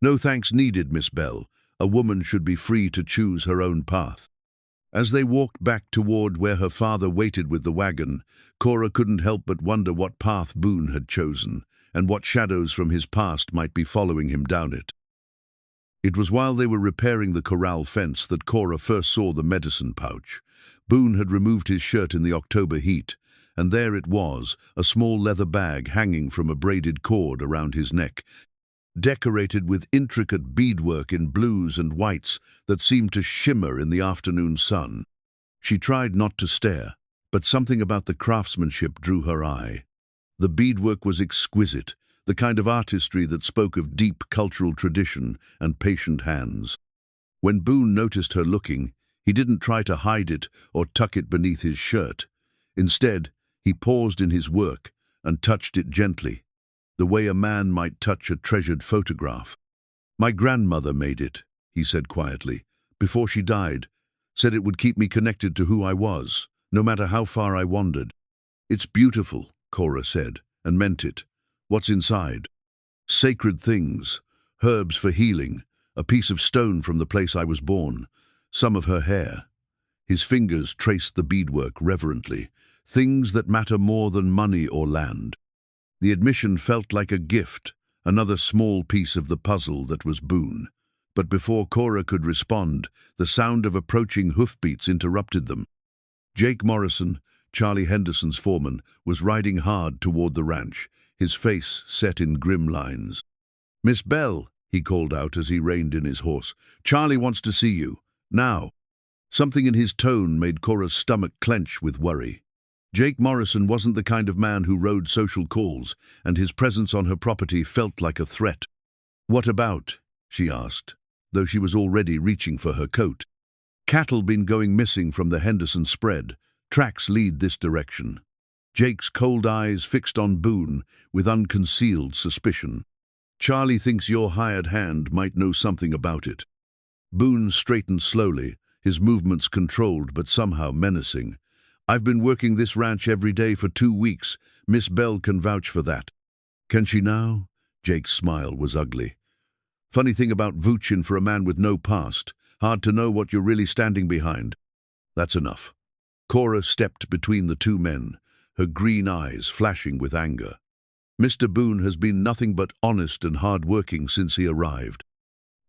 "No thanks needed, Miss Bell. A woman should be free to choose her own path." As they walked back toward where her father waited with the wagon, Cora couldn't help but wonder what path Boone had chosen, and what shadows from his past might be following him down it. It was while they were repairing the corral fence that Cora first saw the medicine pouch. Boone had removed his shirt in the October heat, and there it was, a small leather bag hanging from a braided cord around his neck, decorated with intricate beadwork in blues and whites that seemed to shimmer in the afternoon sun. She tried not to stare, but something about the craftsmanship drew her eye. The beadwork was exquisite, the kind of artistry that spoke of deep cultural tradition and patient hands. When Boone noticed her looking, he didn't try to hide it or tuck it beneath his shirt. Instead, he paused in his work and touched it gently, the way a man might touch a treasured photograph. "My grandmother made it," he said quietly, "before she died, said it would keep me connected to who I was, no matter how far I wandered." "It's beautiful," Cora said, and meant it. "What's inside?" "Sacred things, herbs for healing, a piece of stone from the place I was born, some of her hair." His fingers traced the beadwork reverently, things that matter more than money or land. The admission felt like a gift, another small piece of the puzzle that was Boone. But before Cora could respond, the sound of approaching hoofbeats interrupted them. Jake Morrison, Charlie Henderson's foreman, was riding hard toward the ranch, his face set in grim lines. "Miss Bell," he called out as he reined in his horse, "Charlie wants to see you. Now." Something in his tone made Cora's stomach clench with worry. Jake Morrison wasn't the kind of man who rode social calls, and his presence on her property felt like a threat. "What about?" she asked, though she was already reaching for her coat. "Cattle been going missing from the Henderson spread. Tracks lead this direction." Jake's cold eyes fixed on Boone with unconcealed suspicion. "Charlie thinks your hired hand might know something about it." Boone straightened slowly, his movements controlled but somehow menacing. "I've been working this ranch every day for 2 weeks. Miss Bell can vouch for that." "Can she now?" Jake's smile was ugly. "Funny thing about vouching for a man with no past. Hard to know what you're really standing behind." "That's enough." Cora stepped between the two men, her green eyes flashing with anger. "Mr. Boone has been nothing but honest and hard-working since he arrived.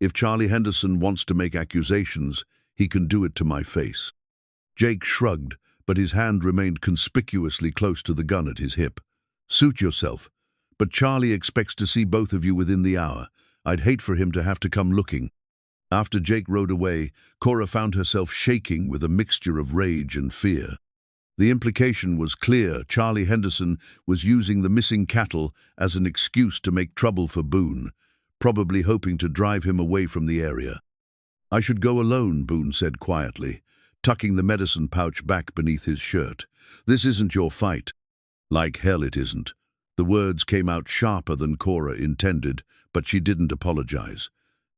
If Charlie Henderson wants to make accusations, he can do it to my face." Jake shrugged, but his hand remained conspicuously close to the gun at his hip. "Suit yourself. But Charlie expects to see both of you within the hour. I'd hate for him to have to come looking." After Jake rode away, Cora found herself shaking with a mixture of rage and fear. The implication was clear. Charlie Henderson was using the missing cattle as an excuse to make trouble for Boone, probably hoping to drive him away from the area. "I should go alone," Boone said quietly, tucking the medicine pouch back beneath his shirt. "This isn't your fight." "Like hell it isn't." The words came out sharper than Cora intended, but she didn't apologize.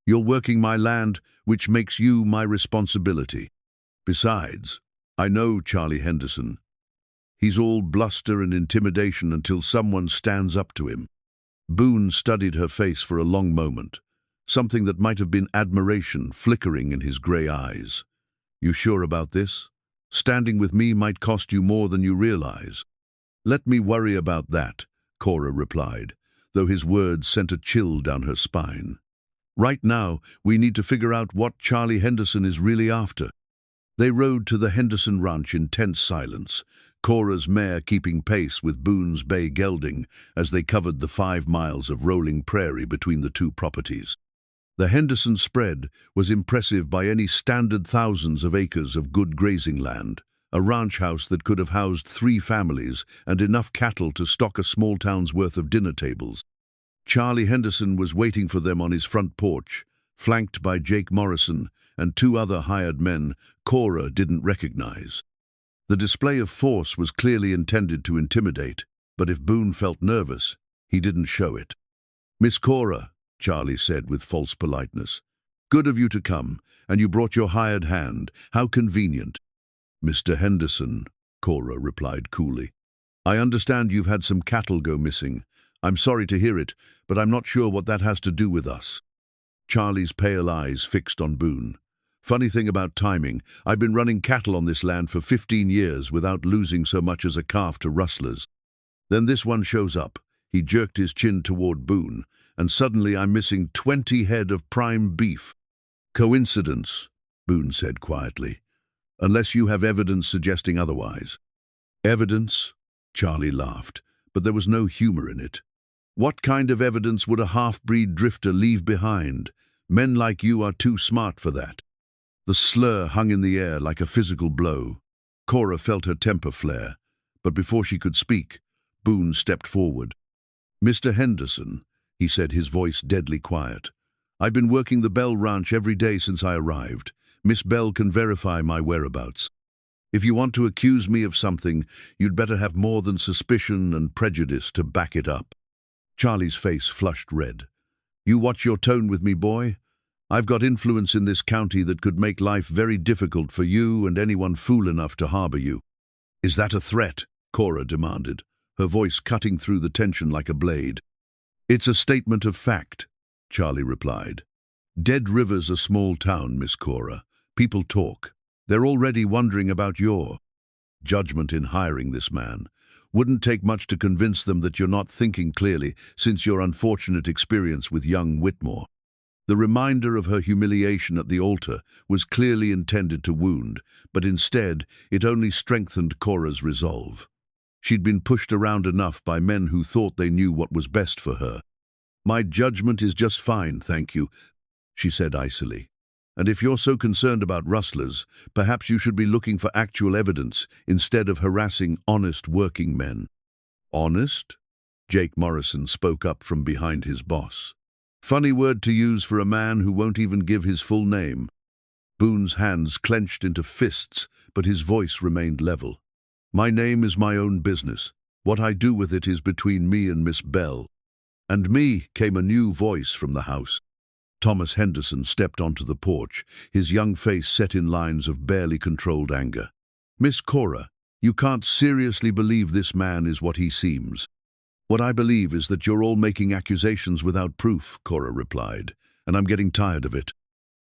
"You're working my land, which makes you my responsibility. Besides, I know Charlie Henderson. He's all bluster and intimidation until someone stands up to him." Boone studied her face for a long moment, something that might have been admiration flickering in his grey eyes. "You sure about this? Standing with me might cost you more than you realize." "Let me worry about that," Cora replied. though his words sent a chill down her spine. Right now, we need to figure out what Charlie Henderson is really after. They rode to the Henderson ranch in tense silence, Cora's mare keeping pace with Boone's bay gelding as they covered the 5 miles of rolling prairie between the two properties. The Henderson spread was impressive by any standard, thousands of acres of good grazing land, a ranch house that could have housed 3 families and enough cattle to stock a small town's worth of dinner tables. Charlie Henderson was waiting for them on his front porch, flanked by Jake Morrison and 2 other hired men Cora didn't recognize. The display of force was clearly intended to intimidate, but if Boone felt nervous, he didn't show it. "Miss Cora," Charlie said with false politeness. "Good of you to come, and you brought your hired hand. How convenient." "Mr. Henderson," Cora replied coolly. "I understand you've had some cattle go missing. I'm sorry to hear it, but I'm not sure what that has to do with us." Charlie's pale eyes fixed on Boone. "Funny thing about timing, I've been running cattle on this land for 15 years without losing so much as a calf to rustlers. Then this one shows up." He jerked his chin toward Boone, "and suddenly I'm missing 20 head of prime beef." "Coincidence," Boone said quietly, "unless you have evidence suggesting otherwise." "Evidence?" Charlie laughed, but there was no humor in it. "What kind of evidence would a half-breed drifter leave behind? Men like you are too smart for that." The slur hung in the air like a physical blow. Cora felt her temper flare, but before she could speak, Boone stepped forward. "Mr. Henderson," he said, his voice deadly quiet, "I've been working the Bell Ranch every day since I arrived. Miss Bell can verify my whereabouts. If you want to accuse me of something, you'd better have more than suspicion and prejudice to back it up." Charlie's face flushed red. "You watch your tone with me, boy. I've got influence in this county that could make life very difficult for you and anyone fool enough to harbor you." "Is that a threat?" Cora demanded, her voice cutting through the tension like a blade. "It's a statement of fact," Charlie replied. "Dead River's a small town, Miss Cora. People talk. They're already wondering about your judgment in hiring this man. Wouldn't take much to convince them that you're not thinking clearly since your unfortunate experience with young Whitmore." The reminder of her humiliation at the altar was clearly intended to wound, but instead it only strengthened Cora's resolve. She'd been pushed around enough by men who thought they knew what was best for her. "My judgment is just fine, thank you," she said icily. "And if you're so concerned about rustlers, perhaps you should be looking for actual evidence instead of harassing honest working men." "Honest?" Jake Morrison spoke up from behind his boss. "Funny word to use for a man who won't even give his full name." Boone's hands clenched into fists, but his voice remained level. "My name is my own business. What I do with it is between me and Miss Bell." "And me," came a new voice from the house. Thomas Henderson stepped onto the porch, his young face set in lines of barely controlled anger. "Miss Cora, you can't seriously believe this man is what he seems." "What I believe is that you're all making accusations without proof," Cora replied, "and I'm getting tired of it."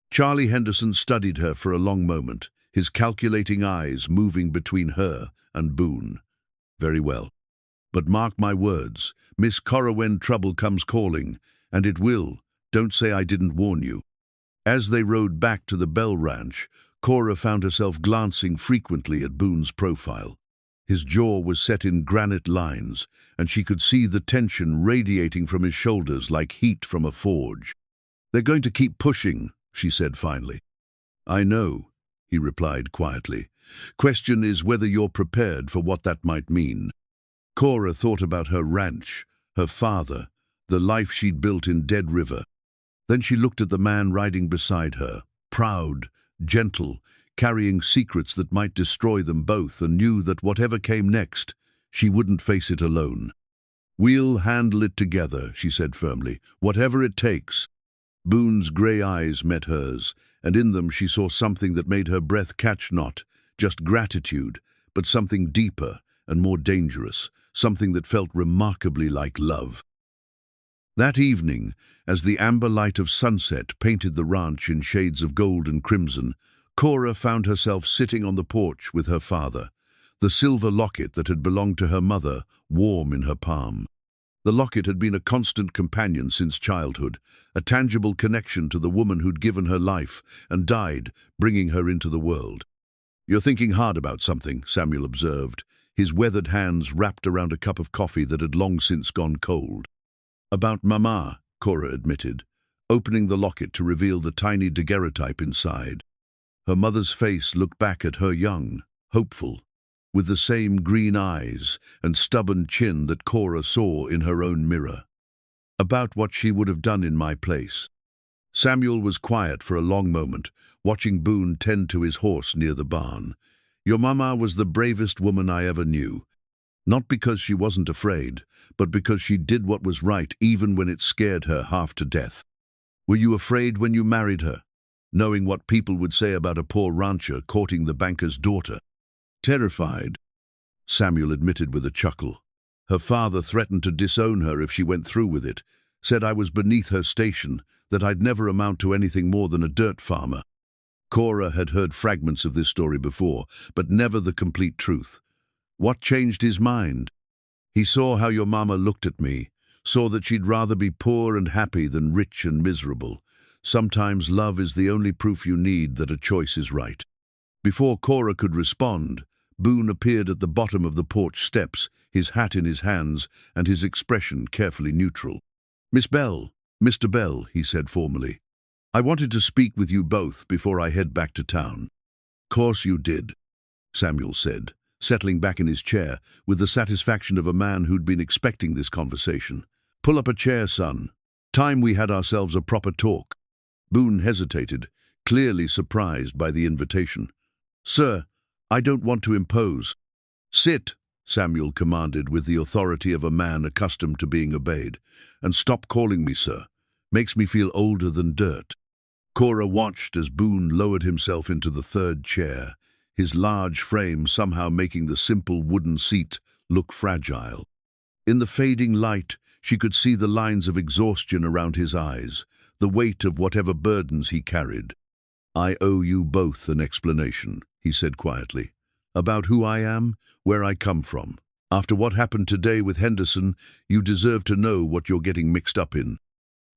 Charlie Henderson studied her for a long moment, his calculating eyes moving between her and Boone. "Very well. But mark my words, Miss Cora, when trouble comes calling, and it will, don't say I didn't warn you." As they rode back to the Bell Ranch, Cora found herself glancing frequently at Boone's profile. His jaw was set in granite lines, and she could see the tension radiating from his shoulders like heat from a forge. "They're going to keep pushing," she said finally. "I know," he replied quietly. "Question is whether you're prepared for what that might mean." Cora thought about her ranch, her father, the life she'd built in Dead River. Then she looked at the man riding beside her, proud, gentle, carrying secrets that might destroy them both, and knew that whatever came next, she wouldn't face it alone. "We'll handle it together," she said firmly, "whatever it takes." Boone's grey eyes met hers, and in them she saw something that made her breath catch not just gratitude, but something deeper and more dangerous, something that felt remarkably like love. That evening, as the amber light of sunset painted the ranch in shades of gold and crimson, Cora found herself sitting on the porch with her father, the silver locket that had belonged to her mother warm in her palm. The locket had been a constant companion since childhood, a tangible connection to the woman who'd given her life and died, bringing her into the world. "You're thinking hard about something," Samuel observed, his weathered hands wrapped around a cup of coffee that had long since gone cold. "About Mama," Cora admitted, opening the locket to reveal the tiny daguerreotype inside. Her mother's face looked back at her young, hopeful, with the same green eyes and stubborn chin that Cora saw in her own mirror. "About what she would have done in my place." Samuel was quiet for a long moment, watching Boone tend to his horse near the barn. "Your mama was the bravest woman I ever knew. Not because she wasn't afraid, but because she did what was right even when it scared her half to death. Were you afraid when you married her, knowing what people would say about a poor rancher courting the banker's daughter?" "Terrified," Samuel admitted with a chuckle. "Her father threatened to disown her if she went through with it, said I was beneath her station, that I'd never amount to anything more than a dirt farmer." Cora had heard fragments of this story before, but never the complete truth. "What changed his mind?" "He saw how your mama looked at me, saw that she'd rather be poor and happy than rich and miserable. Sometimes love is the only proof you need that a choice is right." Before Cora could respond, Boone appeared at the bottom of the porch steps, his hat in his hands and his expression carefully neutral. "Miss Bell, Mr. Bell," he said formally. "I wanted to speak with you both before I head back to town." "Course you did," Samuel said, settling back in his chair with the satisfaction of a man who'd been expecting this conversation. "Pull up a chair, son. Time we had ourselves a proper talk." Boone hesitated, clearly surprised by the invitation. "Sir, I don't want to impose." "Sit," Samuel commanded with the authority of a man accustomed to being obeyed. "And stop calling me sir. Makes me feel older than dirt." Cora watched as Boone lowered himself into the third chair, his large frame somehow making the simple wooden seat look fragile. In the fading light, she could see the lines of exhaustion around his eyes, the weight of whatever burdens he carried. "I owe you both an explanation," he said quietly, "about who I am, where I come from. After what happened today with Henderson, you deserve to know what you're getting mixed up in."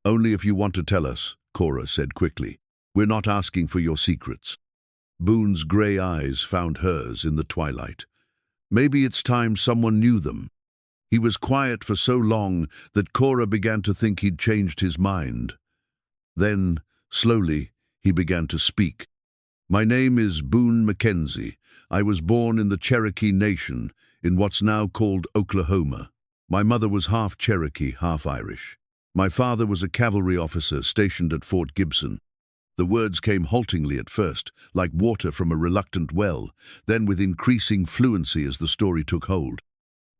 "Only if you want to tell us," Cora said quickly. "We're not asking for your secrets." Boone's grey eyes found hers in the twilight. Maybe it's time someone knew them. He was quiet for so long that Cora began to think he'd changed his mind. Then, slowly, he began to speak. "My name is Boone Mackenzie. I was born in the Cherokee Nation, in what's now called Oklahoma. My mother was half Cherokee, half Irish. My father was a cavalry officer stationed at Fort Gibson." The words came haltingly at first, like water from a reluctant well, then with increasing fluency as the story took hold.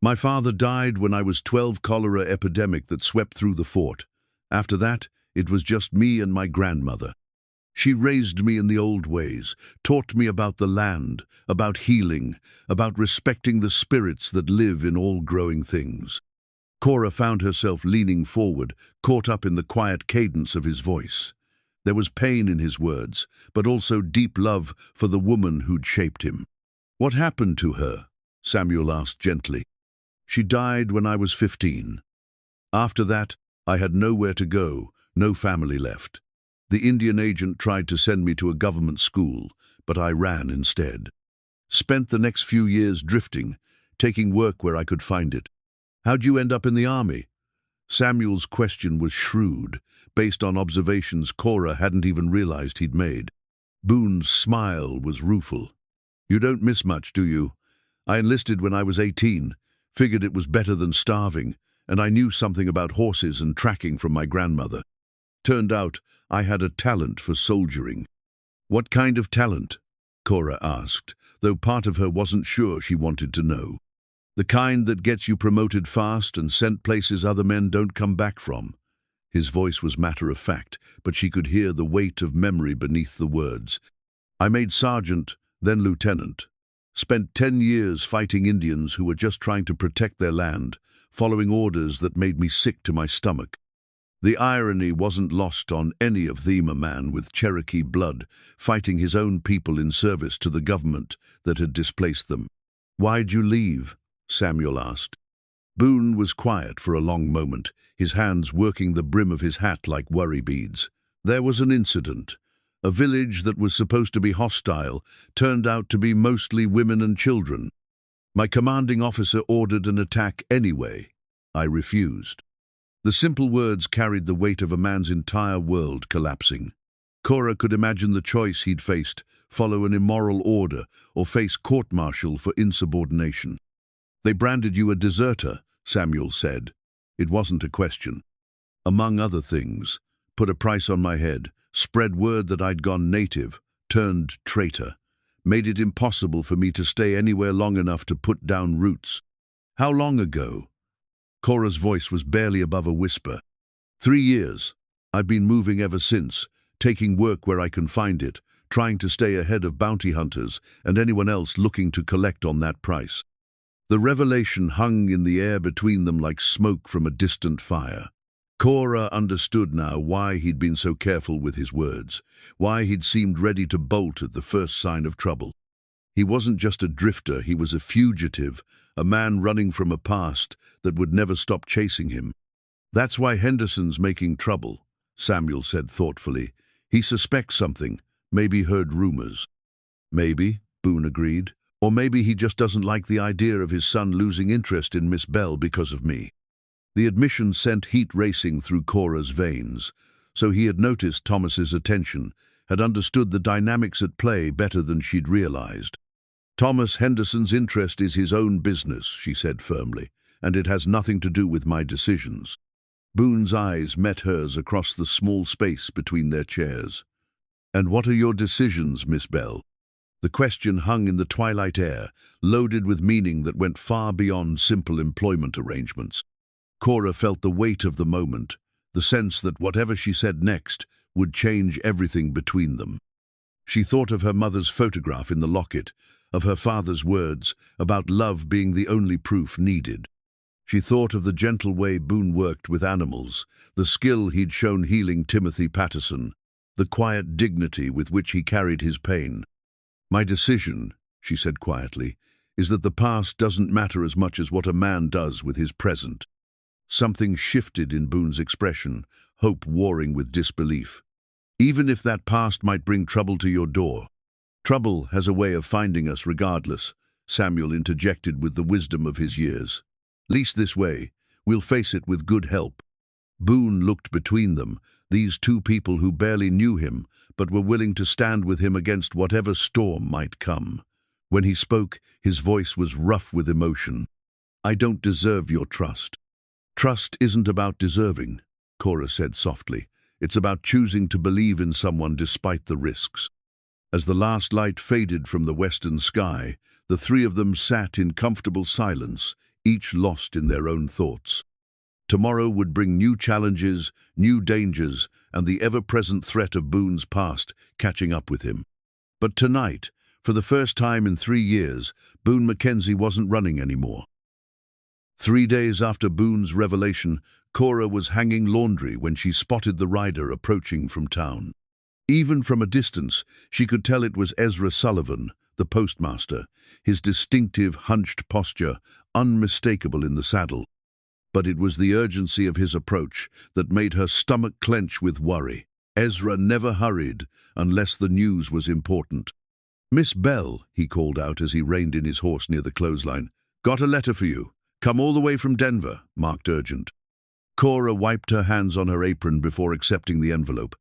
"My father died when I was 12, cholera epidemic that swept through the fort. After that, it was just me and my grandmother. She raised me in the old ways, taught me about the land, about healing, about respecting the spirits that live in all growing things." Cora found herself leaning forward, caught up in the quiet cadence of his voice. There was pain in his words, but also deep love for the woman who'd shaped him. "What happened to her?" Samuel asked gently. "She died when I was 15. After that, I had nowhere to go, no family left. The Indian agent tried to send me to a government school, but I ran instead. Spent the next few years drifting, taking work where I could find it." "How'd you end up in the army?" Samuel's question was shrewd, based on observations Cora hadn't even realized he'd made. Boone's smile was rueful. "You don't miss much, do you? I enlisted when I was 18, figured it was better than starving, and I knew something about horses and tracking from my grandmother. Turned out I had a talent for soldiering." "What kind of talent?" Cora asked, though part of her wasn't sure she wanted to know. "The kind that gets you promoted fast and sent places other men don't come back from." His voice was matter-of-fact, but she could hear the weight of memory beneath the words. "I made sergeant, then lieutenant. Spent 10 years fighting Indians who were just trying to protect their land, following orders that made me sick to my stomach. The irony wasn't lost on any of them, a man with Cherokee blood, fighting his own people in service to the government that had displaced them." "Why'd you leave?" Samuel asked. Boone was quiet for a long moment, his hands working the brim of his hat like worry beads. There was an incident. A village that was supposed to be hostile turned out to be mostly women and children. My commanding officer ordered an attack anyway. I refused. The simple words carried the weight of a man's entire world collapsing. Cora could imagine the choice he'd faced: follow an immoral order or face court-martial for insubordination. "They branded you a deserter," Samuel said. It wasn't a question. Among other things, put a price on my head, spread word that I'd gone native, turned traitor, made it impossible for me to stay anywhere long enough to put down roots. How long ago? Cora's voice was barely above a whisper. 3 years. I've been moving ever since, taking work where I can find it, trying to stay ahead of bounty hunters and anyone else looking to collect on that price. The revelation hung in the air between them like smoke from a distant fire. Cora understood now why he'd been so careful with his words, why he'd seemed ready to bolt at the first sign of trouble. He wasn't just a drifter, he was a fugitive, a man running from a past that would never stop chasing him. "That's why Henderson's making trouble," Samuel said thoughtfully. "He suspects something, maybe heard rumors." "Maybe," Boone agreed. "Or maybe he just doesn't like the idea of his son losing interest in Miss Bell because of me." The admission sent heat racing through Cora's veins. So he had noticed Thomas's attention, had understood the dynamics at play better than she'd realized. "Thomas Henderson's interest is his own business," she said firmly, "and it has nothing to do with my decisions." Boone's eyes met hers across the small space between their chairs. "And what are your decisions, Miss Bell?" The question hung in the twilight air, loaded with meaning that went far beyond simple employment arrangements. Cora felt the weight of the moment, the sense that whatever she said next would change everything between them. She thought of her mother's photograph in the locket, of her father's words about love being the only proof needed. She thought of the gentle way Boone worked with animals, the skill he'd shown healing Timothy Patterson, the quiet dignity with which he carried his pain. "My decision," she said quietly, "is that the past doesn't matter as much as what a man does with his present." Something shifted in Boone's expression, hope warring with disbelief. "Even if that past might bring trouble to your door." "Trouble has a way of finding us regardless," Samuel interjected with the wisdom of his years. "Least this way, we'll face it with good help." Boone looked between them, these two people who barely knew him, but were willing to stand with him against whatever storm might come. When he spoke, his voice was rough with emotion. "I don't deserve your trust." "Trust isn't about deserving," Cora said softly. "It's about choosing to believe in someone despite the risks." As the last light faded from the western sky, the three of them sat in comfortable silence, each lost in their own thoughts. Tomorrow would bring new challenges, new dangers, and the ever-present threat of Boone's past catching up with him. But tonight, for the first time in 3 years, Boone Mackenzie wasn't running anymore. 3 days after Boone's revelation, Cora was hanging laundry when she spotted the rider approaching from town. Even from a distance, she could tell it was Ezra Sullivan, the postmaster, his distinctive hunched posture unmistakable in the saddle. But it was the urgency of his approach that made her stomach clench with worry. Ezra never hurried unless the news was important. "Miss Bell," he called out as he reined in his horse near the clothesline. "Got a letter for you. Come all the way from Denver, marked urgent." Cora wiped her hands on her apron before accepting the envelope.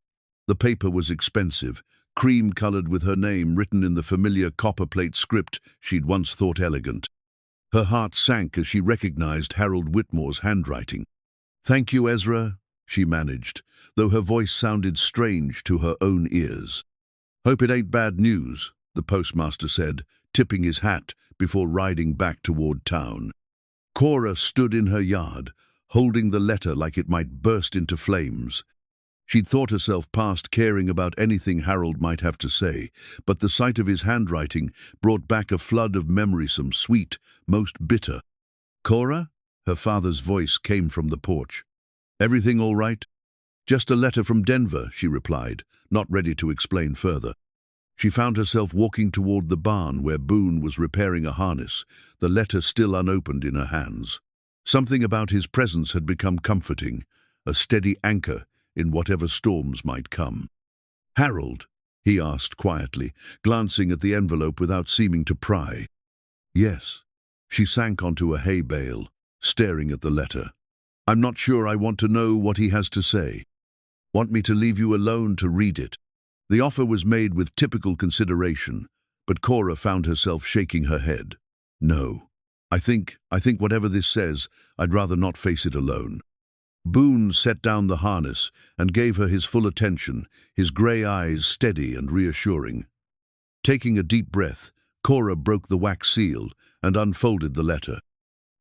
The paper was expensive, cream-colored with her name written in the familiar copperplate script she'd once thought elegant. Her heart sank as she recognized Harold Whitmore's handwriting. "Thank you, Ezra," she managed, though her voice sounded strange to her own ears. "Hope it ain't bad news," the postmaster said, tipping his hat before riding back toward town. Cora stood in her yard, holding the letter like it might burst into flames. She'd thought herself past caring about anything Harold might have to say, but the sight of his handwriting brought back a flood of memory, some sweet, most bitter. "Cora?" Her father's voice came from the porch. "Everything all right?" "Just a letter from Denver," she replied, not ready to explain further. She found herself walking toward the barn where Boone was repairing a harness, the letter still unopened in her hands. Something about his presence had become comforting, a steady anchor in whatever storms might come. "Harold?" he asked quietly, glancing at the envelope without seeming to pry. "Yes." She sank onto a hay bale, staring at the letter. "I'm not sure I want to know what he has to say. Want me to leave you alone to read it?" The offer was made with typical consideration, but Cora found herself shaking her head. "No. I think whatever this says, I'd rather not face it alone." Boone set down the harness and gave her his full attention, his grey eyes steady and reassuring. Taking a deep breath, Cora broke the wax seal and unfolded the letter.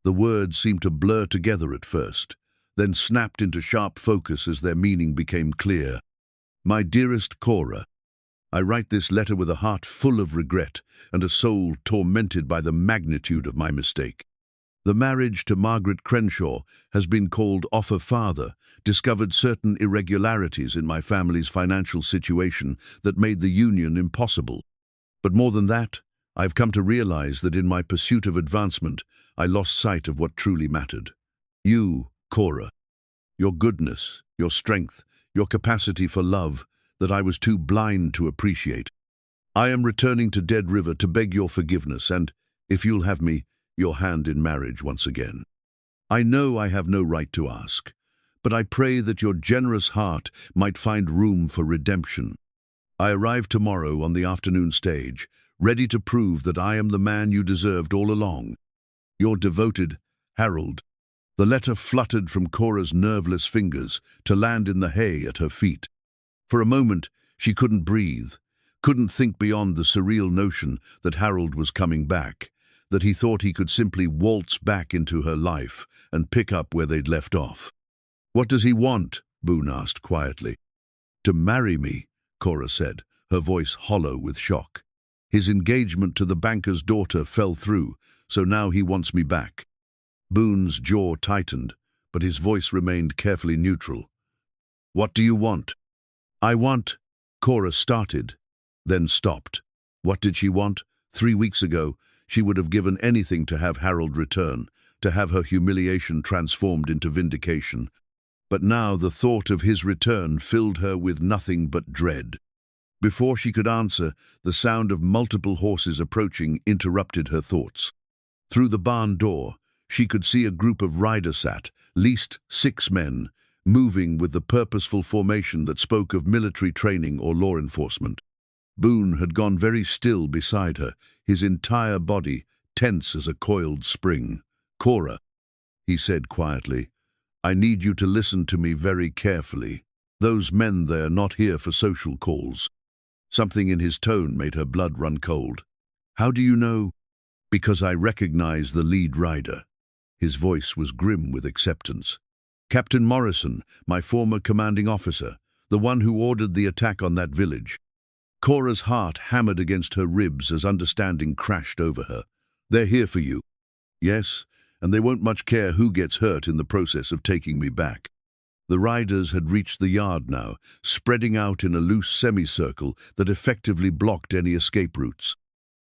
The words seemed to blur together at first, then snapped into sharp focus as their meaning became clear. "My dearest Cora, I write this letter with a heart full of regret and a soul tormented by the magnitude of my mistake. The marriage to Margaret Crenshaw has been called off of father, discovered certain irregularities in my family's financial situation that made the union impossible. But more than that, I've come to realize that in my pursuit of advancement, I lost sight of what truly mattered. You, Cora. Your goodness, your strength, your capacity for love that I was too blind to appreciate. I am returning to Dead River to beg your forgiveness and, if you'll have me, your hand in marriage once again. I know I have no right to ask, but I pray that your generous heart might find room for redemption. I arrive tomorrow on the afternoon stage, ready to prove that I am the man you deserved all along. Your devoted Harold." The letter fluttered from Cora's nerveless fingers to land in the hay at her feet. For a moment, she couldn't breathe, couldn't think beyond the surreal notion that Harold was coming back, that he thought he could simply waltz back into her life and pick up where they'd left off. "What does he want?" Boone asked quietly. "To marry me," Cora said, her voice hollow with shock. "His engagement to the banker's daughter fell through, so now he wants me back." Boone's jaw tightened, but his voice remained carefully neutral. "What do you want?" "I want—" Cora started, then stopped. What did she want? 3 weeks ago, she would have given anything to have Harold return, to have her humiliation transformed into vindication. But now the thought of his return filled her with nothing but dread. Before she could answer, the sound of multiple horses approaching interrupted her thoughts. Through the barn door, she could see a group of riders at least 6 men, moving with the purposeful formation that spoke of military training or law enforcement. Boone had gone very still beside her, his entire body tense as a coiled spring. "Cora," he said quietly, "I need you to listen to me very carefully. Those men there are not here for social calls." Something in his tone made her blood run cold. "How do you know?" "Because I recognize the lead rider." His voice was grim with acceptance. "Captain Morrison, my former commanding officer, the one who ordered the attack on that village." Cora's heart hammered against her ribs as understanding crashed over her. "They're here for you." "Yes, and they won't much care who gets hurt in the process of taking me back." The riders had reached the yard now, spreading out in a loose semicircle that effectively blocked any escape routes.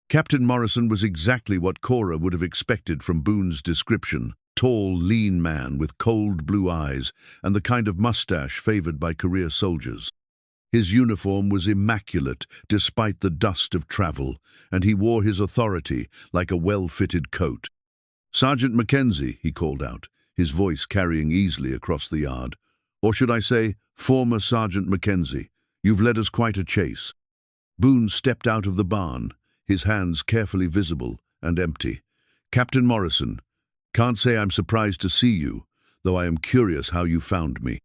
Captain Morrison was exactly what Cora would have expected from Boone's description. Tall, lean man with cold blue eyes and the kind of mustache favored by career soldiers. His uniform was immaculate despite the dust of travel, and he wore his authority like a well-fitted coat. "Sergeant Mackenzie," he called out, his voice carrying easily across the yard. "Or should I say, former Sergeant Mackenzie, you've led us quite a chase." Boone stepped out of the barn, his hands carefully visible and empty. "Captain Morrison, can't say I'm surprised to see you, though I am curious how you found me."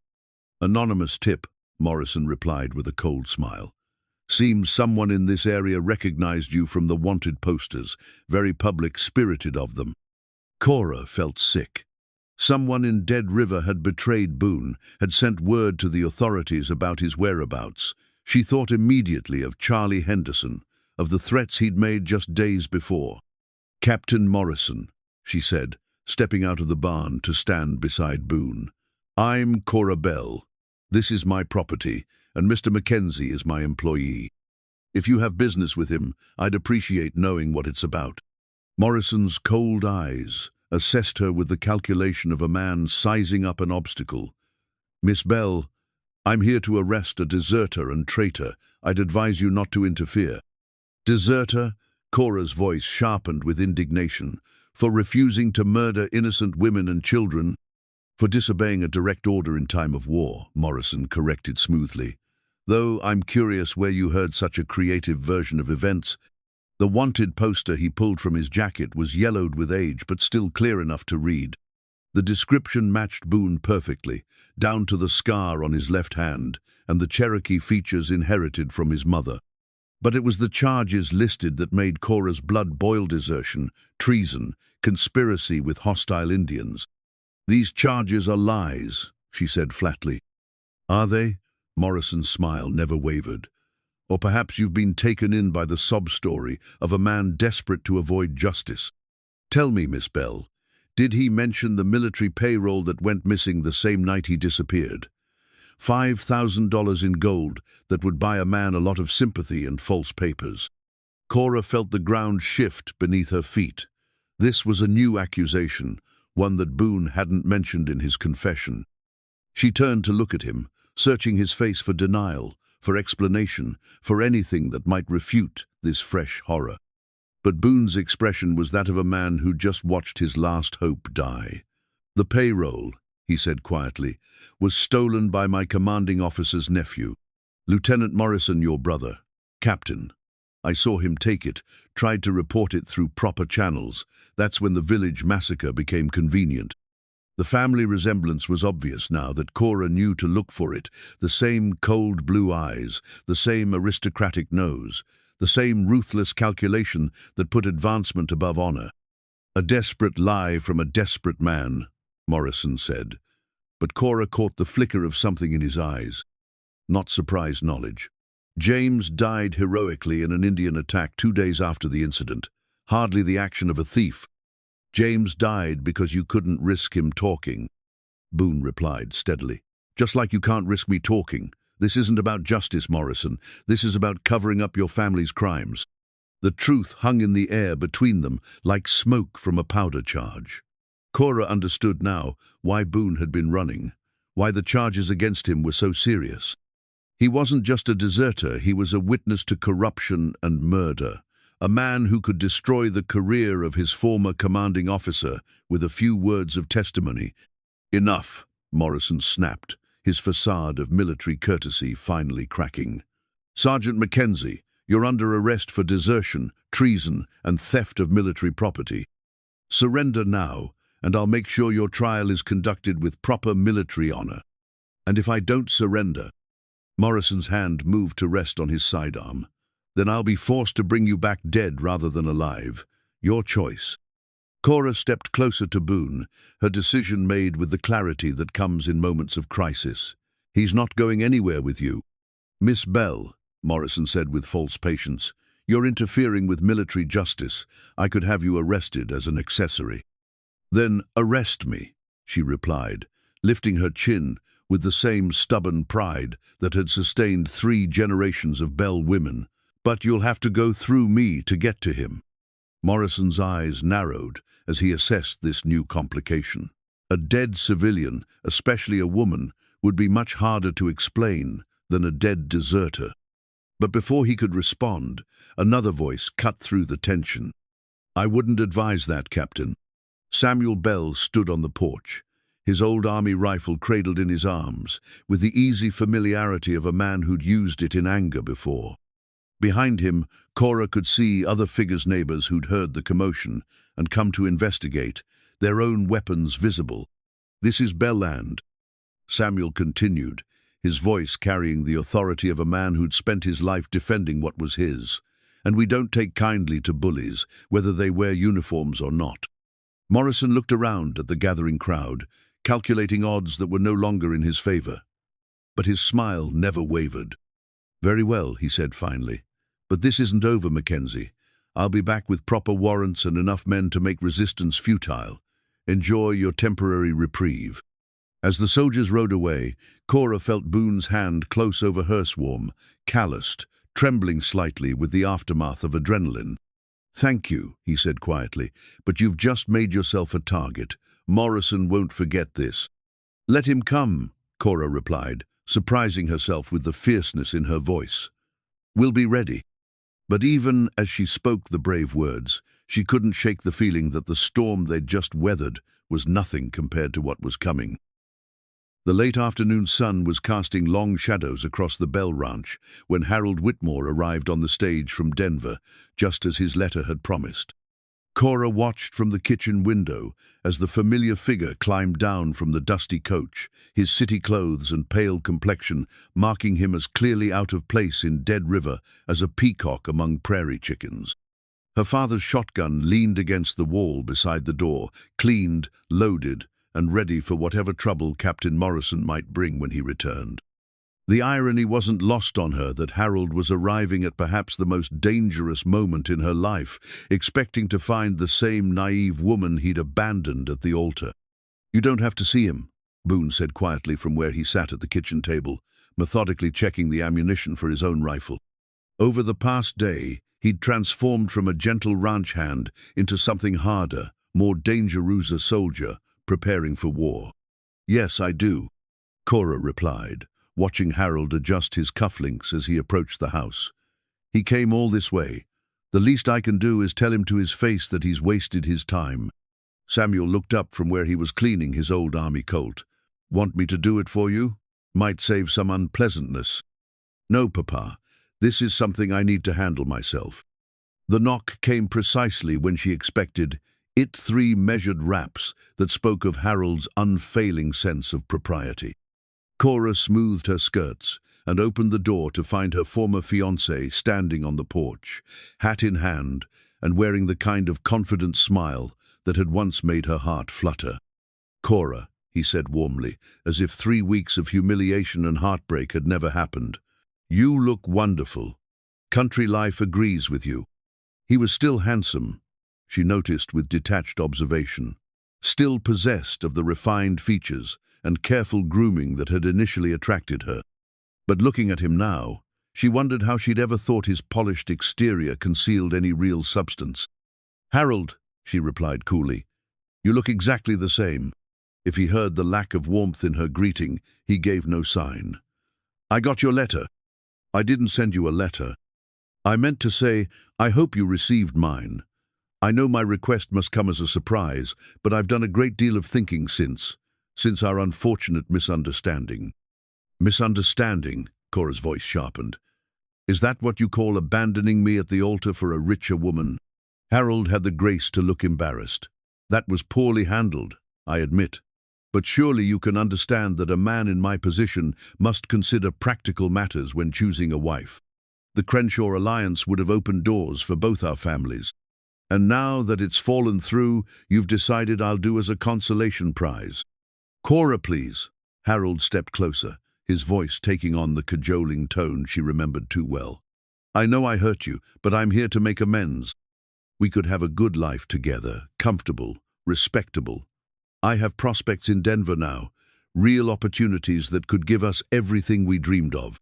"Anonymous tip," Morrison replied with a cold smile. "Seems someone in this area recognized you from the wanted posters, very public-spirited of them." Cora felt sick. Someone in Dead River had betrayed Boone, had sent word to the authorities about his whereabouts. She thought immediately of Charlie Henderson, of the threats he'd made just days before. "Captain Morrison," she said, stepping out of the barn to stand beside Boone. "I'm Cora Bell. This is my property, and Mr. Mackenzie is my employee. If you have business with him, I'd appreciate knowing what it's about." Morrison's cold eyes assessed her with the calculation of a man sizing up an obstacle. "Miss Bell, I'm here to arrest a deserter and traitor. I'd advise you not to interfere." "Deserter?" Cora's voice sharpened with indignation. "For refusing to murder innocent women and children?" "For disobeying a direct order in time of war," Morrison corrected smoothly. "Though I'm curious where you heard such a creative version of events." The wanted poster he pulled from his jacket was yellowed with age but still clear enough to read. The description matched Boone perfectly, down to the scar on his left hand and the Cherokee features inherited from his mother. But it was the charges listed that made Cora's blood boil: desertion, treason, conspiracy with hostile Indians. "These charges are lies," she said flatly. "Are they?" Morrison's smile never wavered. "Or perhaps you've been taken in by the sob story of a man desperate to avoid justice. Tell me, Miss Bell, did he mention the military payroll that went missing the same night he disappeared? $5,000 in gold that would buy a man a lot of sympathy and false papers." Cora felt the ground shift beneath her feet. This was a new accusation, one that Boone hadn't mentioned in his confession. She turned to look at him, searching his face for denial, for explanation, for anything that might refute this fresh horror. But Boone's expression was that of a man who just watched his last hope die. "The payroll," he said quietly, "was stolen by my commanding officer's nephew. Lieutenant Morrison, your brother. Captain. I saw him take it, tried to report it through proper channels. That's when the village massacre became convenient." The family resemblance was obvious now that Cora knew to look for it. The same cold blue eyes, the same aristocratic nose, the same ruthless calculation that put advancement above honor. "A desperate lie from a desperate man," Morrison said. But Cora caught the flicker of something in his eyes. Not surprised knowledge. "James died heroically in an Indian attack 2 days after the incident. Hardly the action of a thief." "James died because you couldn't risk him talking," Boone replied steadily. "Just like you can't risk me talking. This isn't about justice, Morrison. This is about covering up your family's crimes." The truth hung in the air between them like smoke from a powder charge. Cora understood now why Boone had been running, why the charges against him were so serious. He wasn't just a deserter, he was a witness to corruption and murder. A man who could destroy the career of his former commanding officer with a few words of testimony. "Enough," Morrison snapped, his facade of military courtesy finally cracking. "Sergeant Mackenzie, you're under arrest for desertion, treason, and theft of military property. Surrender now, and I'll make sure your trial is conducted with proper military honor." "And if I don't surrender?" Morrison's hand moved to rest on his sidearm. "Then I'll be forced to bring you back dead rather than alive. Your choice." Cora stepped closer to Boone, her decision made with the clarity that comes in moments of crisis. "He's not going anywhere with you." "Miss Bell," Morrison said with false patience, "you're interfering with military justice. I could have you arrested as an accessory." "Then arrest me," she replied, lifting her chin with the same stubborn pride that had sustained 3 generations of Bell women. "But you'll have to go through me to get to him." Morrison's eyes narrowed as he assessed this new complication. A dead civilian, especially a woman, would be much harder to explain than a dead deserter. But before he could respond, another voice cut through the tension. "I wouldn't advise that, Captain." Samuel Bell stood on the porch, his old army rifle cradled in his arms, with the easy familiarity of a man who'd used it in anger before. Behind him, Cora could see other figures' neighbors who'd heard the commotion and come to investigate, their own weapons visible. "This is Belland," Samuel continued, his voice carrying the authority of a man who'd spent his life defending what was his. "And we don't take kindly to bullies, whether they wear uniforms or not." Morrison looked around at the gathering crowd, calculating odds that were no longer in his favor. But his smile never wavered. "Very well," he said finally. "But this isn't over, Mackenzie. I'll be back with proper warrants and enough men to make resistance futile. Enjoy your temporary reprieve." As the soldiers rode away, Cora felt Boone's hand close over hers, warm, calloused, trembling slightly with the aftermath of adrenaline. "Thank you," he said quietly, "but you've just made yourself a target. Morrison won't forget this." "Let him come," Cora replied, surprising herself with the fierceness in her voice. "We'll be ready." But even as she spoke the brave words, she couldn't shake the feeling that the storm they'd just weathered was nothing compared to what was coming. The late afternoon sun was casting long shadows across the Bell Ranch when Harold Whitmore arrived on the stage from Denver, just as his letter had promised. Cora watched from the kitchen window as the familiar figure climbed down from the dusty coach, his city clothes and pale complexion marking him as clearly out of place in Dead River as a peacock among prairie chickens. Her father's shotgun leaned against the wall beside the door, cleaned, loaded, and ready for whatever trouble Captain Morrison might bring when he returned. The irony wasn't lost on her that Harold was arriving at perhaps the most dangerous moment in her life, expecting to find the same naive woman he'd abandoned at the altar. "You don't have to see him," Boone said quietly from where he sat at the kitchen table, methodically checking the ammunition for his own rifle. Over the past day, he'd transformed from a gentle ranch hand into something harder, more dangerous, a soldier, preparing for war. "Yes, I do," Cora replied, watching Harold adjust his cufflinks as he approached the house. "He came all this way. The least I can do is tell him to his face that he's wasted his time." Samuel looked up from where he was cleaning his old army colt. "Want me to do it for you? Might save some unpleasantness." "No, Papa. This is something I need to handle myself." The knock came precisely when she expected it, 3 measured raps that spoke of Harold's unfailing sense of propriety. Cora smoothed her skirts and opened the door to find her former fiancé standing on the porch, hat in hand and wearing the kind of confident smile that had once made her heart flutter. "Cora," he said warmly, as if 3 weeks of humiliation and heartbreak had never happened, "you look wonderful. Country life agrees with you." He was still handsome, she noticed with detached observation, still possessed of the refined features and careful grooming that had initially attracted her. But looking at him now, she wondered how she'd ever thought his polished exterior concealed any real substance. "Harold," she replied coolly, "you look exactly the same." If he heard the lack of warmth in her greeting, he gave no sign. "I got your letter." "I didn't send you a letter. I meant to say, I hope you received mine. I know my request must come as a surprise, but I've done a great deal of thinking since our unfortunate misunderstanding." "Misunderstanding?" Cora's voice sharpened. "Is that what you call abandoning me at the altar for a richer woman?" Harold had the grace to look embarrassed. "That was poorly handled, I admit. But surely you can understand that a man in my position must consider practical matters when choosing a wife. The Crenshaw alliance would have opened doors for both our families. And now that it's fallen through, you've decided I'll do as a consolation prize." "Cora, please." Harold stepped closer, his voice taking on the cajoling tone she remembered too well. "I know I hurt you, but I'm here to make amends. We could have a good life together, comfortable, respectable. I have prospects in Denver now, real opportunities that could give us everything we dreamed of."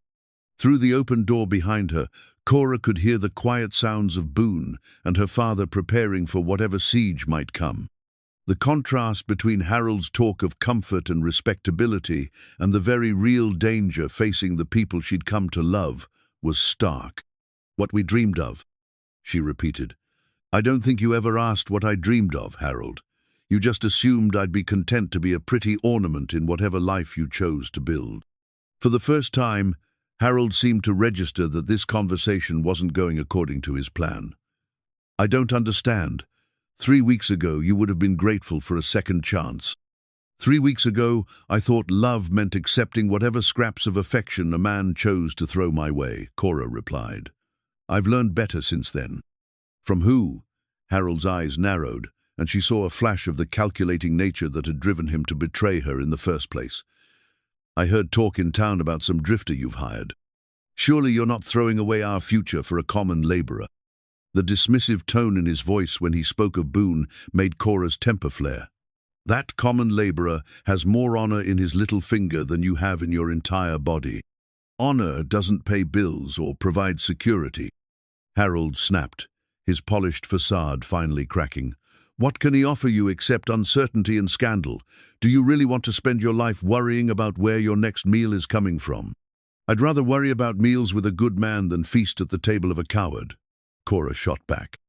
Through the open door behind her, Cora could hear the quiet sounds of Boone and her father preparing for whatever siege might come. The contrast between Harold's talk of comfort and respectability and the very real danger facing the people she'd come to love was stark. "What we dreamed of," she repeated. "I don't think you ever asked what I dreamed of, Harold. You just assumed I'd be content to be a pretty ornament in whatever life you chose to build." For the first time, Harold seemed to register that this conversation wasn't going according to his plan. "I don't understand. 3 weeks ago, you would have been grateful for a second chance. 3 weeks ago, I thought love meant accepting whatever scraps of affection a man chose to throw my way," Cora replied. "I've learned better since then." "From who?" Harold's eyes narrowed, and she saw a flash of the calculating nature that had driven him to betray her in the first place. "I heard talk in town about some drifter you've hired. Surely you're not throwing away our future for a common laborer." The dismissive tone in his voice when he spoke of Boone made Cora's temper flare. "That common laborer has more honor in his little finger than you have in your entire body. Honor doesn't pay bills or provide security." Harold snapped, his polished facade finally cracking. "What can he offer you except uncertainty and scandal? Do you really want to spend your life worrying about where your next meal is coming from?" "I'd rather worry about meals with a good man than feast at the table of a coward," Cora shot back.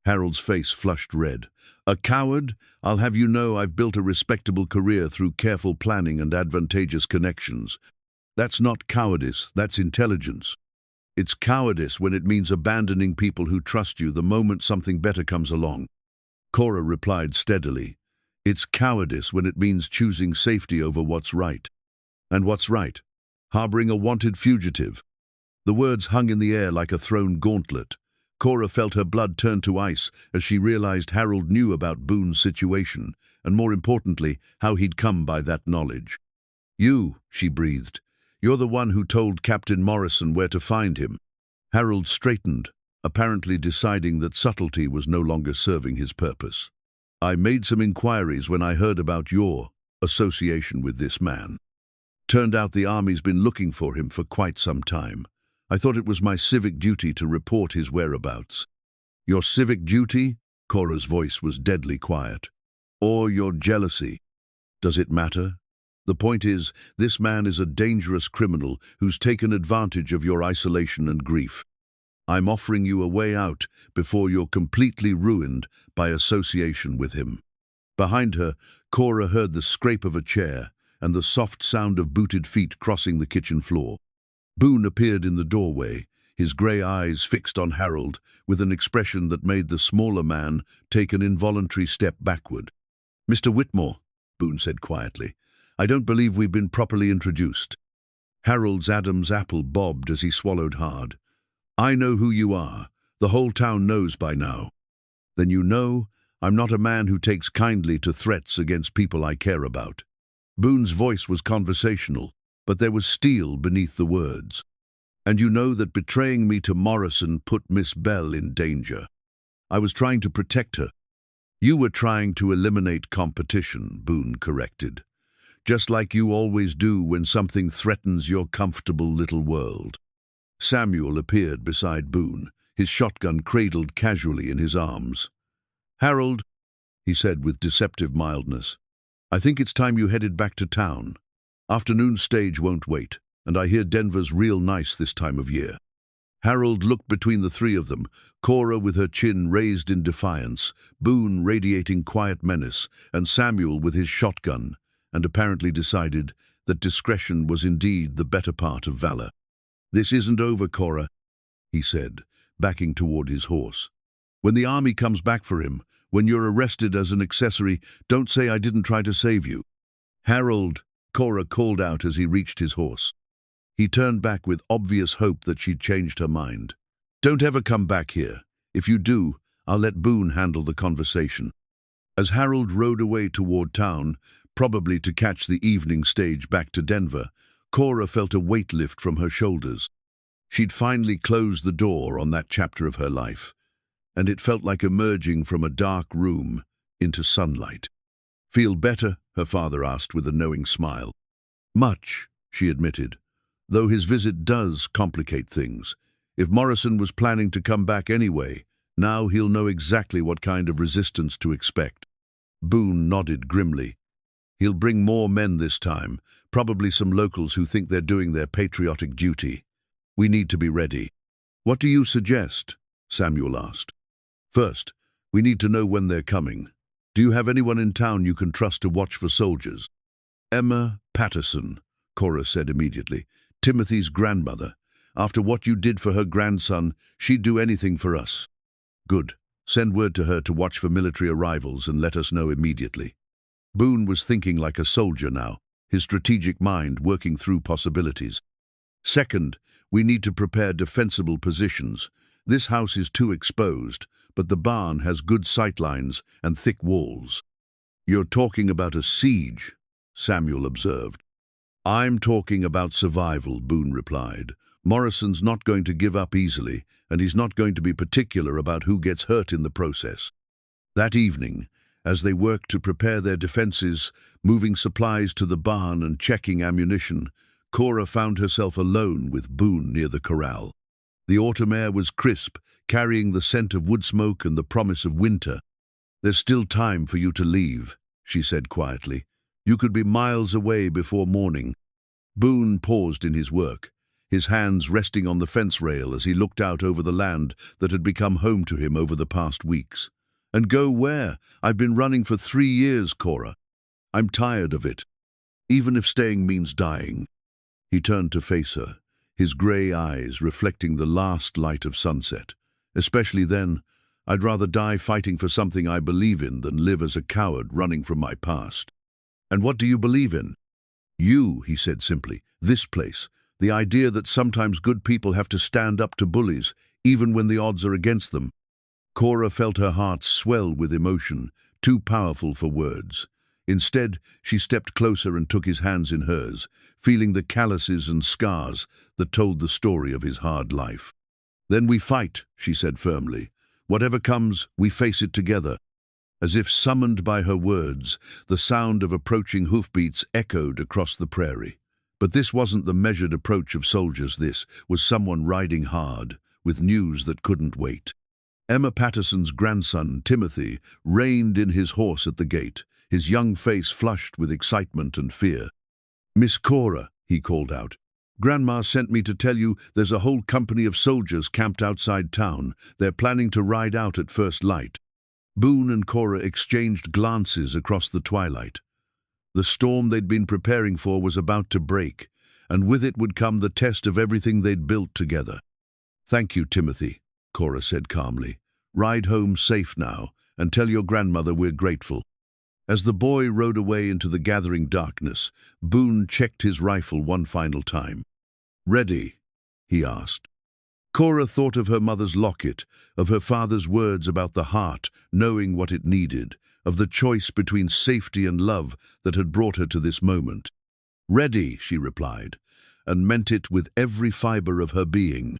Harold's face flushed red. "A coward? I'll have you know I've built a respectable career through careful planning and advantageous connections. That's not cowardice, that's intelligence. It's cowardice when it means abandoning people who trust you the moment something better comes along." Cora replied steadily. "It's cowardice when it means choosing safety over what's right." "And what's right? Harboring a wanted fugitive." The words hung in the air like a thrown gauntlet. Cora felt her blood turn to ice as she realized Harold knew about Boone's situation, and more importantly, how he'd come by that knowledge. "You," she breathed. "You're the one who told Captain Morrison where to find him." Harold straightened, apparently deciding that subtlety was no longer serving his purpose. "I made some inquiries when I heard about your association with this man. Turned out the army's been looking for him for quite some time. I thought it was my civic duty to report his whereabouts." "Your civic duty?" Cora's voice was deadly quiet. "Or your jealousy? Does it matter? The point is, this man is a dangerous criminal who's taken advantage of your isolation and grief. I'm offering you a way out before you're completely ruined by association with him." Behind her, Cora heard the scrape of a chair and the soft sound of booted feet crossing the kitchen floor. Boone appeared in the doorway, his grey eyes fixed on Harold, with an expression that made the smaller man take an involuntary step backward. "Mr. Whitmore," Boone said quietly, "I don't believe we've been properly introduced." Harold's Adam's apple bobbed as he swallowed hard. "I know who you are. The whole town knows by now." "Then you know I'm not a man who takes kindly to threats against people I care about." Boone's voice was conversational, but there was steel beneath the words. "And you know that betraying me to Morrison put Miss Bell in danger. I was trying to protect her." "You were trying to eliminate competition," Boone corrected. "Just like you always do when something threatens your comfortable little world." Samuel appeared beside Boone, his shotgun cradled casually in his arms. "Harold," he said with deceptive mildness, "I think it's time you headed back to town. Afternoon stage won't wait, and I hear Denver's real nice this time of year." Harold looked between the three of them, Cora with her chin raised in defiance, Boone radiating quiet menace, and Samuel with his shotgun, and apparently decided that discretion was indeed the better part of valor. "This isn't over, Cora," he said, backing toward his horse. "When the army comes back for him, when you're arrested as an accessory, don't say I didn't try to save you." "Harold," Cora called out as he reached his horse. He turned back with obvious hope that she'd changed her mind. "Don't ever come back here. If you do, I'll let Boone handle the conversation." As Harold rode away toward town, probably to catch the evening stage back to Denver, Cora felt a weight lift from her shoulders. She'd finally closed the door on that chapter of her life, and it felt like emerging from a dark room into sunlight. "Feel better?" her father asked with a knowing smile. "Much," she admitted, "though his visit does complicate things. If Morrison was planning to come back anyway, now he'll know exactly what kind of resistance to expect." Boone nodded grimly. "He'll bring more men this time, probably some locals who think they're doing their patriotic duty. We need to be ready." "What do you suggest?" Samuel asked. "First, we need to know when they're coming. Do you have anyone in town you can trust to watch for soldiers?" "Emma Patterson," Cora said immediately. "Timothy's grandmother. After what you did for her grandson, she'd do anything for us." "Good. Send word to her to watch for military arrivals and let us know immediately." Boone was thinking like a soldier now, his strategic mind working through possibilities. "Second, we need to prepare defensible positions. This house is too exposed, but the barn has good sightlines and thick walls." "You're talking about a siege," Samuel observed. "I'm talking about survival," Boone replied. "Morrison's not going to give up easily, and he's not going to be particular about who gets hurt in the process." That evening, as they worked to prepare their defenses, moving supplies to the barn and checking ammunition, Cora found herself alone with Boone near the corral. The autumn air was crisp, carrying the scent of wood smoke and the promise of winter. "There's still time for you to leave," she said quietly. "You could be miles away before morning." Boone paused in his work, his hands resting on the fence rail as he looked out over the land that had become home to him over the past weeks. "And go where? I've been running for 3 years, Cora. I'm tired of it, even if staying means dying." He turned to face her, his grey eyes reflecting the last light of sunset. "Especially then, I'd rather die fighting for something I believe in than live as a coward running from my past." "And what do you believe in?" "You," he said simply. "This place. The idea that sometimes good people have to stand up to bullies, even when the odds are against them." Cora felt her heart swell with emotion, too powerful for words. Instead, she stepped closer and took his hands in hers, feeling the calluses and scars that told the story of his hard life. "Then we fight," she said firmly. "Whatever comes, we face it together." As if summoned by her words, the sound of approaching hoofbeats echoed across the prairie. But this wasn't the measured approach of soldiers. This was someone riding hard, with news that couldn't wait. Emma Patterson's grandson, Timothy, reined in his horse at the gate, his young face flushed with excitement and fear. "Miss Cora," he called out, "Grandma sent me to tell you there's a whole company of soldiers camped outside town. They're planning to ride out at first light." Boone and Cora exchanged glances across the twilight. The storm they'd been preparing for was about to break, and with it would come the test of everything they'd built together. "Thank you, Timothy," Cora said calmly. "Ride home safe now, and tell your grandmother we're grateful." As the boy rode away into the gathering darkness, Boone checked his rifle one final time. "Ready?" he asked. Cora thought of her mother's locket, of her father's words about the heart knowing what it needed, of the choice between safety and love that had brought her to this moment. "Ready," she replied, and meant it with every fiber of her being.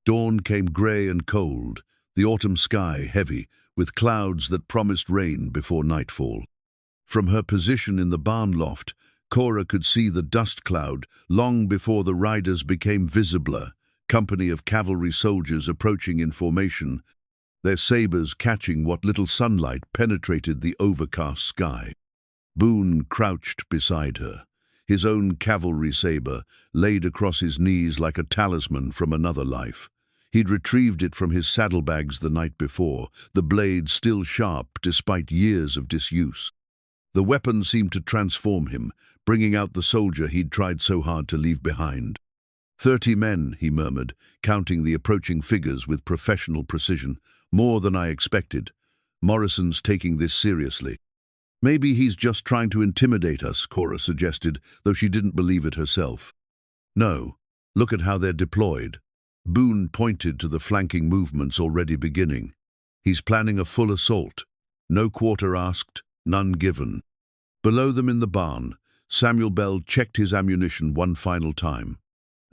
Dawn came grey and cold, the autumn sky heavy, with clouds that promised rain before nightfall. From her position in the barn loft, Cora could see the dust cloud long before the riders became visibler, company of cavalry soldiers approaching in formation, their sabres catching what little sunlight penetrated the overcast sky. Boone crouched beside her, his own cavalry sabre laid across his knees like a talisman from another life. He'd retrieved it from his saddlebags the night before, the blade still sharp despite years of disuse. The weapon seemed to transform him, bringing out the soldier he'd tried so hard to leave behind. 30 men, he murmured, counting the approaching figures with professional precision. "More than I expected. Morrison's taking this seriously." "Maybe he's just trying to intimidate us," Cora suggested, though she didn't believe it herself. "No. Look at how they're deployed." Boone pointed to the flanking movements already beginning. "He's planning a full assault. No quarter asked, none given." Below them in the barn, Samuel Bell checked his ammunition one final time.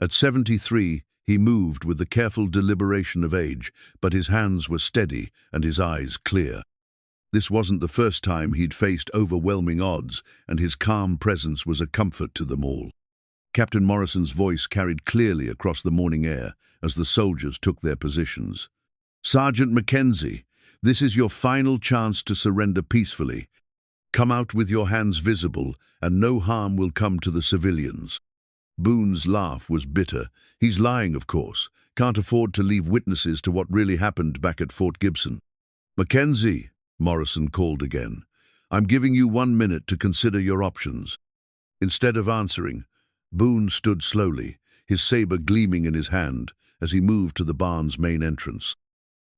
At 73, he moved with the careful deliberation of age, but his hands were steady and his eyes clear. This wasn't the first time he'd faced overwhelming odds, and his calm presence was a comfort to them all. Captain Morrison's voice carried clearly across the morning air as the soldiers took their positions. "Sergeant Mackenzie, this is your final chance to surrender peacefully. Come out with your hands visible, and no harm will come to the civilians." Boone's laugh was bitter. "He's lying, of course. Can't afford to leave witnesses to what really happened back at Fort Gibson." "Mackenzie," Morrison called again, "I'm giving you 1 minute to consider your options." Instead of answering, Boone stood slowly, his saber gleaming in his hand, as he moved to the barn's main entrance.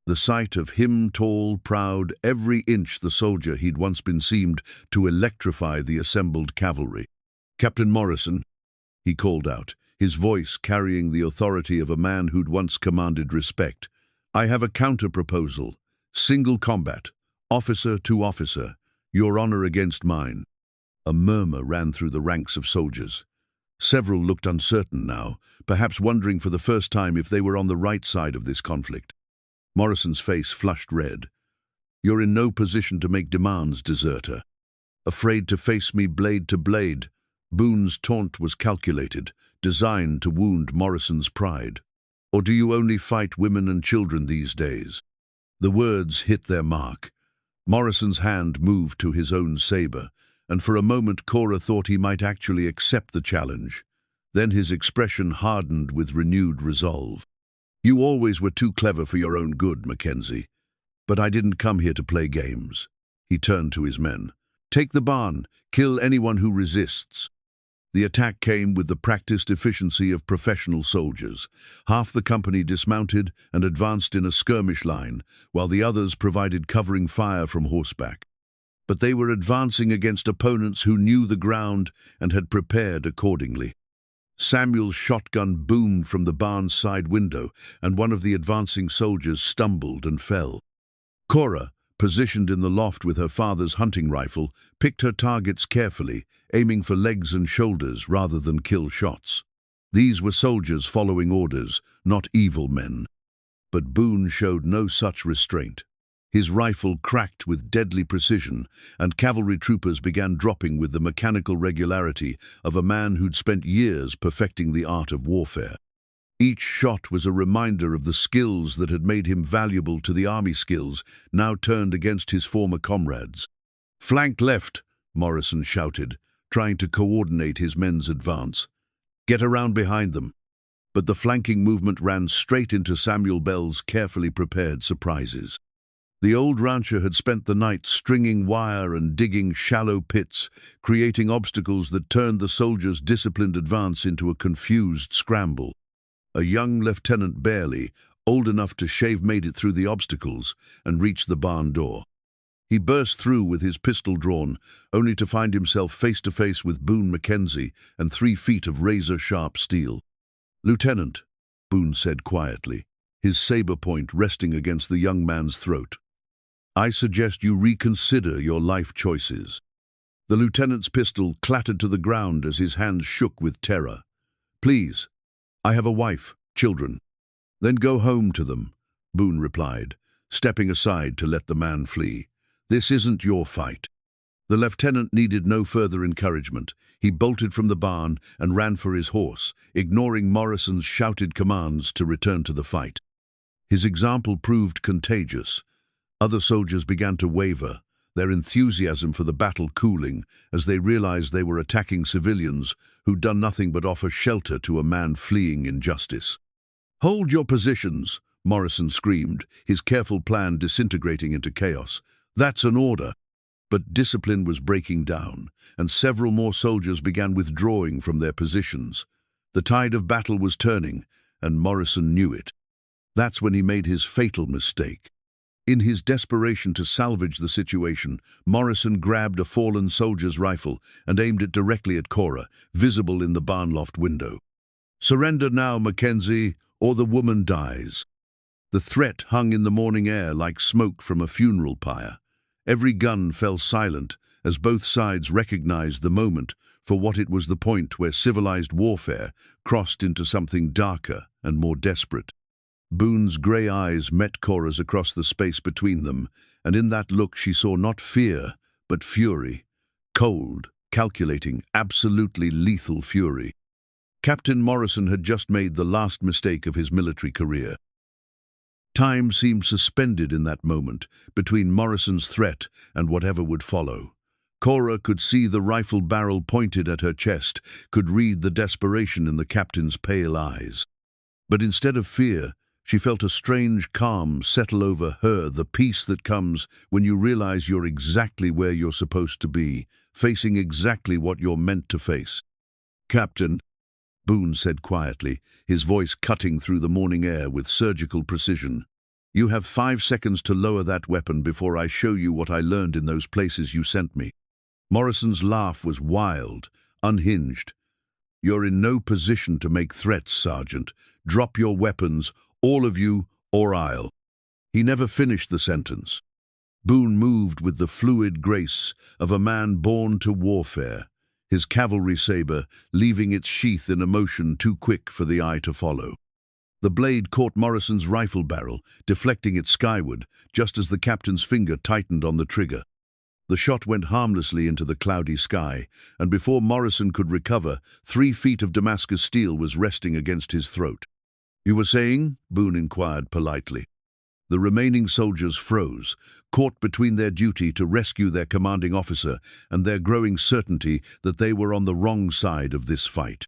The sight of him, tall, proud, every inch the soldier he'd once been seemed to electrify the assembled cavalry. "Captain Morrison," he called out, his voice carrying the authority of a man who'd once commanded respect. "I have a counter-proposal. Single combat. Officer to officer. Your honor against mine." A murmur ran through the ranks of soldiers. Several looked uncertain now, perhaps wondering for the first time if they were on the right side of this conflict. Morrison's face flushed red. "You're in no position to make demands, deserter. Afraid to face me blade to blade." Boone's taunt was calculated, designed to wound Morrison's pride. Or do you only fight women and children these days?" The words hit their mark. Morrison's hand moved to his own saber, and for a moment Cora thought he might actually accept the challenge. Then his expression hardened with renewed resolve. "You always were too clever for your own good, Mackenzie. But I didn't come here to play games." He turned to his men. "Take the barn. Kill anyone who resists." The attack came with the practiced efficiency of professional soldiers. Half the company dismounted and advanced in a skirmish line, while the others provided covering fire from horseback. But they were advancing against opponents who knew the ground and had prepared accordingly. Samuel's shotgun boomed from the barn's side window, and one of the advancing soldiers stumbled and fell. Cora, positioned in the loft with her father's hunting rifle, picked her targets carefully, aiming for legs and shoulders rather than kill shots. These were soldiers following orders, not evil men. But Boone showed no such restraint. His rifle cracked with deadly precision, and cavalry troopers began dropping with the mechanical regularity of a man who'd spent years perfecting the art of warfare. Each shot was a reminder of the skills that had made him valuable to the army, skills now turned against his former comrades. "Flank left," Morrison shouted, trying to coordinate his men's advance. "Get around behind them." But the flanking movement ran straight into Samuel Bell's carefully prepared surprises. The old rancher had spent the night stringing wire and digging shallow pits, creating obstacles that turned the soldiers' disciplined advance into a confused scramble. A young lieutenant barely, old enough to shave, made it through the obstacles and reached the barn door. He burst through with his pistol drawn, only to find himself face to face with Boone Mackenzie and 3 feet of razor-sharp steel. "Lieutenant," Boone said quietly, his saber point resting against the young man's throat, "I suggest you reconsider your life choices." The lieutenant's pistol clattered to the ground as his hands shook with terror. "Please, I have a wife, children." "Then go home to them," Boone replied, stepping aside to let the man flee. "This isn't your fight." The lieutenant needed no further encouragement. He bolted from the barn and ran for his horse, ignoring Morrison's shouted commands to return to the fight. His example proved contagious. Other soldiers began to waver, their enthusiasm for the battle cooling as they realized they were attacking civilians who'd done nothing but offer shelter to a man fleeing injustice. "Hold your positions," Morrison screamed, his careful plan disintegrating into chaos. "That's an order." But discipline was breaking down, and several more soldiers began withdrawing from their positions. The tide of battle was turning, and Morrison knew it. That's when he made his fatal mistake. In his desperation to salvage the situation, Morrison grabbed a fallen soldier's rifle and aimed it directly at Cora, visible in the barn loft window. "Surrender now, Mackenzie, or the woman dies." The threat hung in the morning air like smoke from a funeral pyre. Every gun fell silent as both sides recognized the moment for what it was, the point where civilized warfare crossed into something darker and more desperate. Boone's grey eyes met Cora's across the space between them, and in that look she saw not fear, but fury. Cold, calculating, absolutely lethal fury. Captain Morrison had just made the last mistake of his military career. Time seemed suspended in that moment, between Morrison's threat and whatever would follow. Cora could see the rifle barrel pointed at her chest, could read the desperation in the captain's pale eyes. But instead of fear, she felt a strange calm settle over her, the peace that comes when you realize you're exactly where you're supposed to be, facing exactly what you're meant to face. "Captain," Boone said quietly, his voice cutting through the morning air with surgical precision, "you have 5 seconds to lower that weapon before I show you what I learned in those places you sent me." Morrison's laugh was wild, unhinged. "You're in no position to make threats, Sergeant. Drop your weapons, all of you, or I'll." He never finished the sentence. Boone moved with the fluid grace of a man born to warfare, his cavalry saber leaving its sheath in a motion too quick for the eye to follow. The blade caught Morrison's rifle barrel, deflecting it skyward, just as the captain's finger tightened on the trigger. The shot went harmlessly into the cloudy sky, and before Morrison could recover, 3 feet of Damascus steel was resting against his throat. You were saying? Boone inquired politely. The remaining soldiers froze, caught between their duty to rescue their commanding officer and their growing certainty that they were on the wrong side of this fight.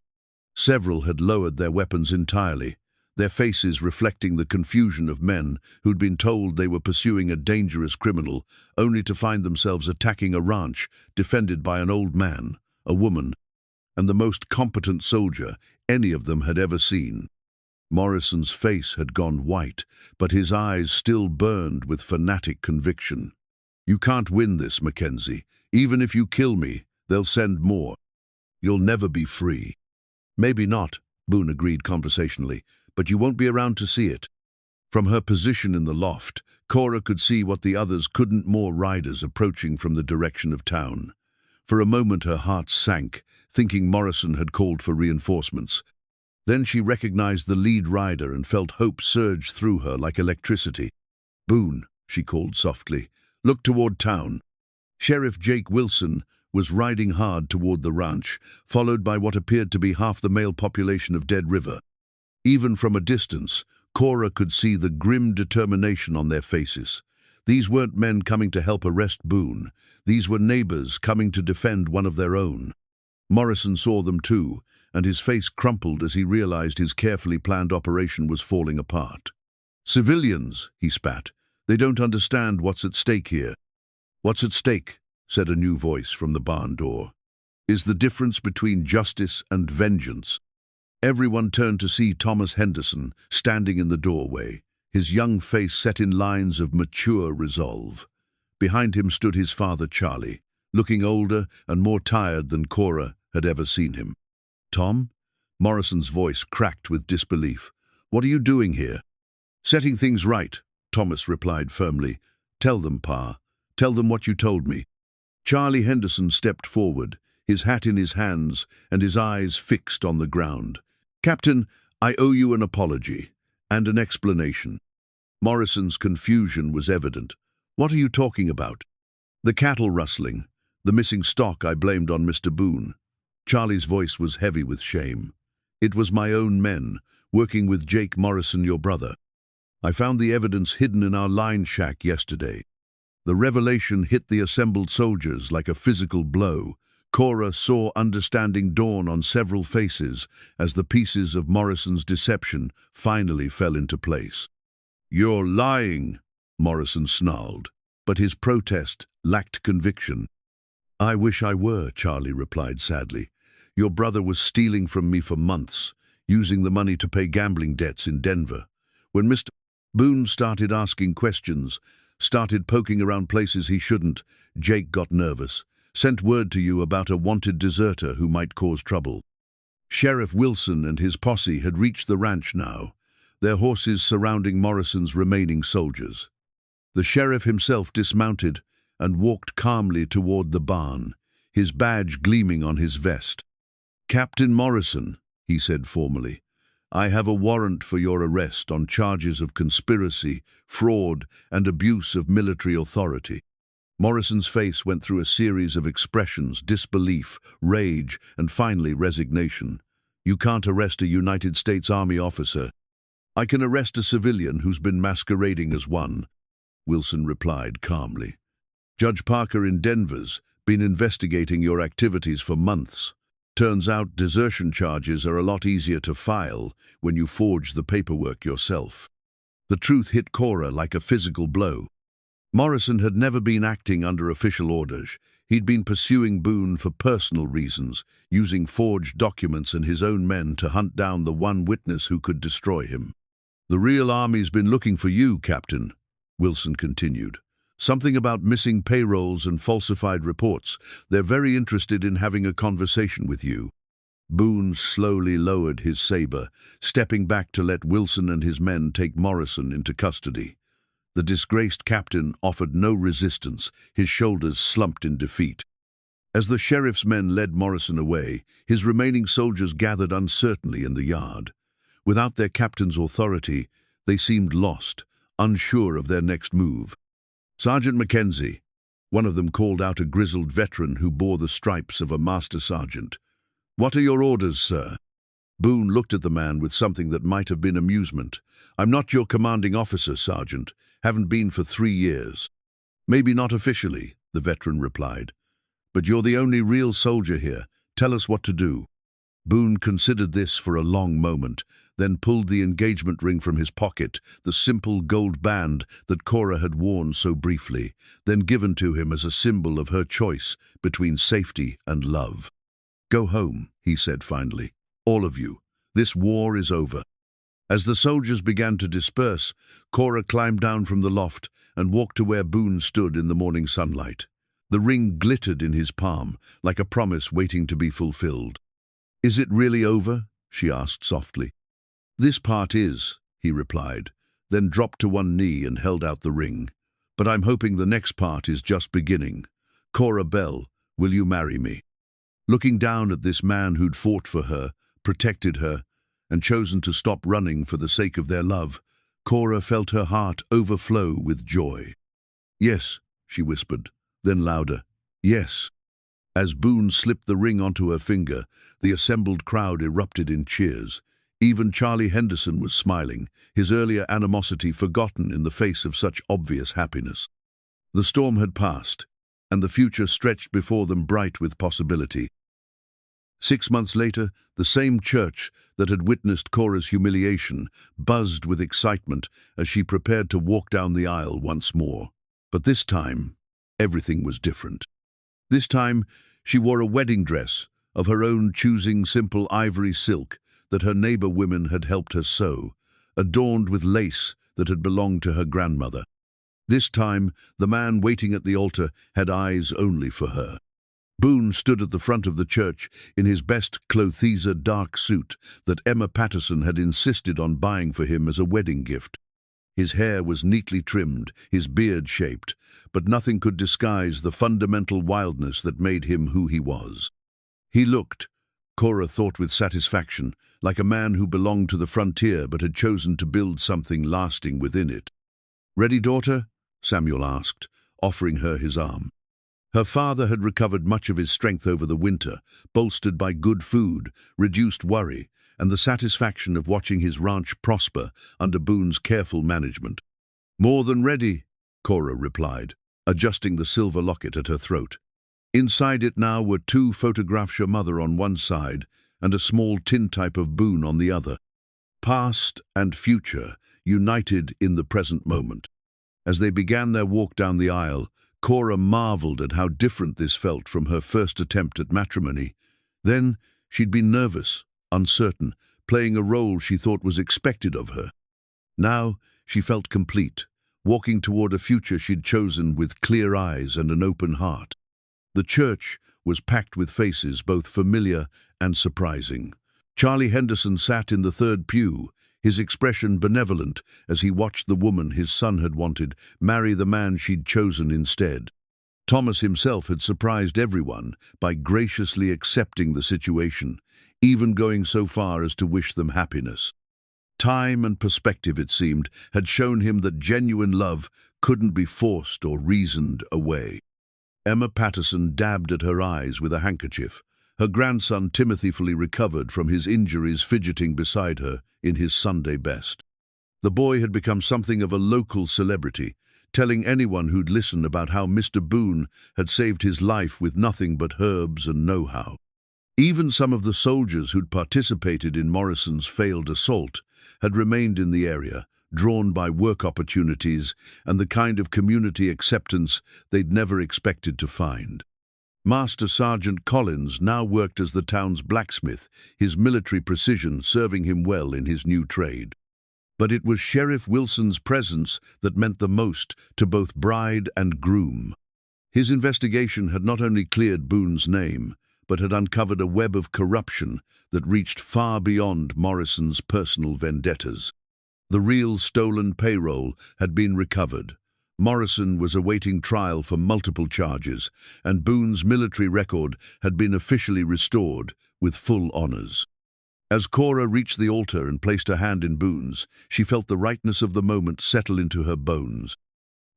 Several had lowered their weapons entirely, their faces reflecting the confusion of men who'd been told they were pursuing a dangerous criminal, only to find themselves attacking a ranch defended by an old man, a woman, and the most competent soldier any of them had ever seen. Morrison's face had gone white, but his eyes still burned with fanatic conviction. You can't win this, Mackenzie. Even if you kill me, they'll send more. You'll never be free. Maybe not, Boone agreed conversationally, but you won't be around to see it. From her position in the loft, Cora could see what the others couldn't, more riders approaching from the direction of town. For a moment her heart sank, thinking Morrison had called for reinforcements. Then she recognized the lead rider and felt hope surge through her like electricity. Boone, she called softly, look toward town. Sheriff Jake Wilson was riding hard toward the ranch, followed by what appeared to be half the male population of Dead River. Even from a distance, Cora could see the grim determination on their faces. These weren't men coming to help arrest Boone. These were neighbors coming to defend one of their own. Morrison saw them too, and his face crumpled as he realized his carefully planned operation was falling apart. Civilians, he spat. They don't understand what's at stake here. What's at stake, said a new voice from the barn door, is the difference between justice and vengeance. Everyone turned to see Thomas Henderson standing in the doorway, his young face set in lines of mature resolve. Behind him stood his father, Charlie, looking older and more tired than Cora had ever seen him. Tom? Morrison's voice cracked with disbelief. What are you doing here? Setting things right, Thomas replied firmly. Tell them, Pa. Tell them what you told me. Charlie Henderson stepped forward, his hat in his hands and his eyes fixed on the ground. Captain, I owe you an apology and an explanation. Morrison's confusion was evident. What are you talking about? The cattle rustling, the missing stock I blamed on Mr. Boone. Charlie's voice was heavy with shame. It was my own men, working with Jake Morrison, your brother. I found the evidence hidden in our line shack yesterday. The revelation hit the assembled soldiers like a physical blow. Cora saw understanding dawn on several faces as the pieces of Morrison's deception finally fell into place. You're lying, Morrison snarled, but his protest lacked conviction. I wish I were, Charlie replied sadly. Your brother was stealing from me for months, using the money to pay gambling debts in Denver. When Mr. Boone started asking questions, started poking around places he shouldn't, Jake got nervous, sent word to you about a wanted deserter who might cause trouble. Sheriff Wilson and his posse had reached the ranch now, their horses surrounding Morrison's remaining soldiers. The sheriff himself dismounted and walked calmly toward the barn, his badge gleaming on his vest. Captain Morrison, he said formally, I have a warrant for your arrest on charges of conspiracy, fraud, and abuse of military authority. Morrison's face went through a series of expressions: disbelief, rage, and finally resignation. You can't arrest a United States Army officer. I can arrest a civilian who's been masquerading as one, Wilson replied calmly. Judge Parker in Denver's been investigating your activities for months. Turns out desertion charges are a lot easier to file when you forge the paperwork yourself. The truth hit Cora like a physical blow. Morrison had never been acting under official orders. He'd been pursuing Boone for personal reasons, using forged documents and his own men to hunt down the one witness who could destroy him. The real army's been looking for you, Captain, Wilson continued. Something about missing payrolls and falsified reports. They're very interested in having a conversation with you. Boone slowly lowered his saber, stepping back to let Wilson and his men take Morrison into custody. The disgraced captain offered no resistance, his shoulders slumped in defeat. As the sheriff's men led Morrison away, his remaining soldiers gathered uncertainly in the yard. Without their captain's authority, they seemed lost, unsure of their next move. Sergeant Mackenzie, one of them called out a grizzled veteran who bore the stripes of a master sergeant. What are your orders, sir? Boone looked at the man with something that might have been amusement. "I'm not your commanding officer, Sergeant. Haven't been for 3 years." "Maybe not officially," the veteran replied. "But you're the only real soldier here. Tell us what to do." Boone considered this for a long moment, then pulled the engagement ring from his pocket, the simple gold band that Cora had worn so briefly, then given to him as a symbol of her choice between safety and love. "Go home," he said finally. "All of you. This war is over." As the soldiers began to disperse, Cora climbed down from the loft and walked to where Boone stood in the morning sunlight. The ring glittered in his palm, like a promise waiting to be fulfilled. "Is it really over?" she asked softly. "This part is," he replied, then dropped to one knee and held out the ring. "But I'm hoping the next part is just beginning. Cora Bell, will you marry me?" Looking down at this man who'd fought for her, protected her, and chosen to stop running for the sake of their love, Cora felt her heart overflow with joy. "Yes," she whispered, then louder, "Yes." As Boone slipped the ring onto her finger, the assembled crowd erupted in cheers. Even Charlie Henderson was smiling, his earlier animosity forgotten in the face of such obvious happiness. The storm had passed, and the future stretched before them bright with possibility. 6 months later, the same church that had witnessed Cora's humiliation buzzed with excitement as she prepared to walk down the aisle once more. But this time, everything was different. This time, she wore a wedding dress of her own choosing, simple ivory silk that her neighbor women had helped her sew, adorned with lace that had belonged to her grandmother. This time, the man waiting at the altar had eyes only for her. Boone stood at the front of the church in his best clothesa dark suit that Emma Patterson had insisted on buying for him as a wedding gift. His hair was neatly trimmed, his beard shaped, but nothing could disguise the fundamental wildness that made him who he was. He looked, Cora thought with satisfaction, like a man who belonged to the frontier but had chosen to build something lasting within it. "Ready, daughter?" Samuel asked, offering her his arm. Her father had recovered much of his strength over the winter, bolstered by good food, reduced worry, and the satisfaction of watching his ranch prosper under Boone's careful management. "More than ready," Cora replied, adjusting the silver locket at her throat. Inside it now were 2 photographs of your mother on one side and a small tintype of Boone on the other. Past and future, united in the present moment. As they began their walk down the aisle, Cora marveled at how different this felt from her first attempt at matrimony. Then she'd been nervous, uncertain, playing a role she thought was expected of her. Now she felt complete, walking toward a future she'd chosen with clear eyes and an open heart. The church was packed with faces both familiar and surprising. Charlie Henderson sat in the third pew, his expression benevolent as he watched the woman his son had wanted marry the man she'd chosen instead. Thomas himself had surprised everyone by graciously accepting the situation, even going so far as to wish them happiness. Time and perspective, it seemed, had shown him that genuine love couldn't be forced or reasoned away. Emma Patterson dabbed at her eyes with a handkerchief. Her grandson Timothy fully recovered from his injuries, fidgeting beside her in his Sunday best. The boy had become something of a local celebrity, telling anyone who'd listen about how Mr. Boone had saved his life with nothing but herbs and know-how. Even some of the soldiers who'd participated in Morrison's failed assault had remained in the area, drawn by work opportunities and the kind of community acceptance they'd never expected to find. Master Sergeant Collins now worked as the town's blacksmith, his military precision serving him well in his new trade. But it was Sheriff Wilson's presence that meant the most to both bride and groom. His investigation had not only cleared Boone's name, but had uncovered a web of corruption that reached far beyond Morrison's personal vendettas. The real stolen payroll had been recovered. Morrison was awaiting trial for multiple charges, and Boone's military record had been officially restored with full honors. As Cora reached the altar and placed her hand in Boone's, she felt the rightness of the moment settle into her bones.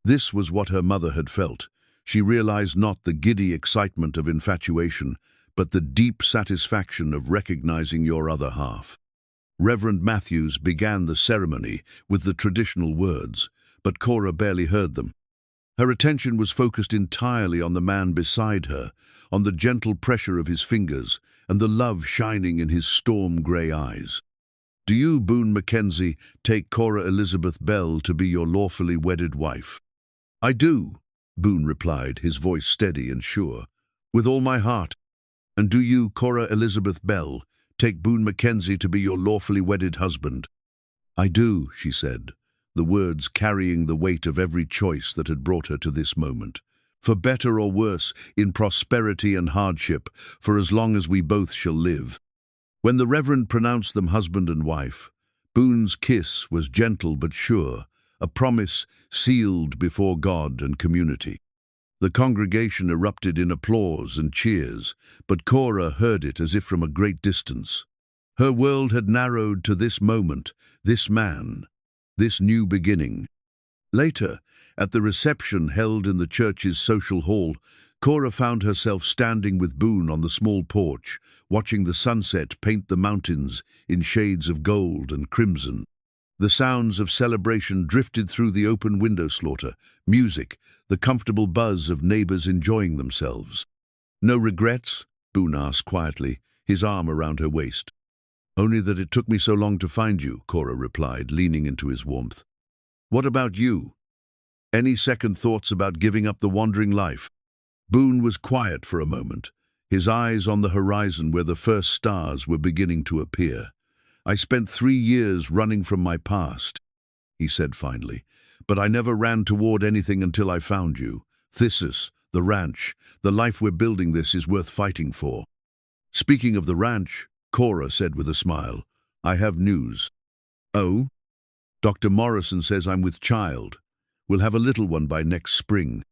This was what her mother had felt. She realized not the giddy excitement of infatuation, but the deep satisfaction of recognizing your other half. Reverend Matthews began the ceremony with the traditional words, but Cora barely heard them. Her attention was focused entirely on the man beside her, on the gentle pressure of his fingers, and the love shining in his storm-grey eyes. "Do you, Boone Mackenzie, take Cora Elizabeth Bell to be your lawfully wedded wife?" "I do," Boone replied, his voice steady and sure. "With all my heart." "And do you, Cora Elizabeth Bell, take Boone Mackenzie to be your lawfully wedded husband?" "I do," she said, the words carrying the weight of every choice that had brought her to this moment. "For better or worse, in prosperity and hardship, for as long as we both shall live." When the Reverend pronounced them husband and wife, Boone's kiss was gentle but sure, a promise sealed before God and community. The congregation erupted in applause and cheers, but Cora heard it as if from a great distance. Her world had narrowed to this moment, this man, this new beginning. Later, at the reception held in the church's social hall, Cora found herself standing with Boone on the small porch, watching the sunset paint the mountains in shades of gold and crimson. The sounds of celebration drifted through the open window slaughter, music, the comfortable buzz of neighbors enjoying themselves. "No regrets?" Boone asked quietly, his arm around her waist. "Only that it took me so long to find you," Cora replied, leaning into his warmth. "What about you? Any second thoughts about giving up the wandering life?" Boone was quiet for a moment, his eyes on the horizon where the first stars were beginning to appear. "I spent 3 years running from my past," he said finally, "but I never ran toward anything until I found you. Thissus, the ranch, the life we're building, this is worth fighting for." "Speaking of the ranch," Cora said with a smile, "I have news." "Oh?" "Dr. Morrison says I'm with child. We'll have a little one by next spring."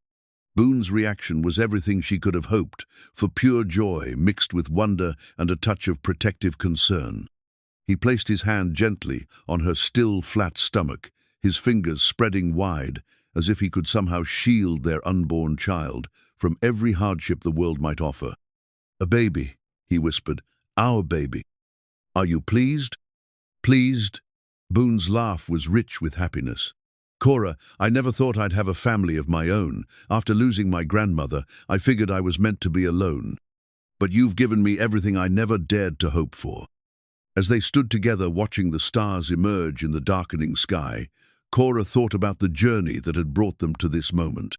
Boone's reaction was everything she could have hoped, for pure joy mixed with wonder and a touch of protective concern. He placed his hand gently on her still, flat stomach, his fingers spreading wide, as if he could somehow shield their unborn child from every hardship the world might offer. "A baby," he whispered, "our baby. Are you pleased?" "Pleased?" Boone's laugh was rich with happiness. "Cora, I never thought I'd have a family of my own. After losing my grandmother, I figured I was meant to be alone. But you've given me everything I never dared to hope for." As they stood together watching the stars emerge in the darkening sky, Cora thought about the journey that had brought them to this moment.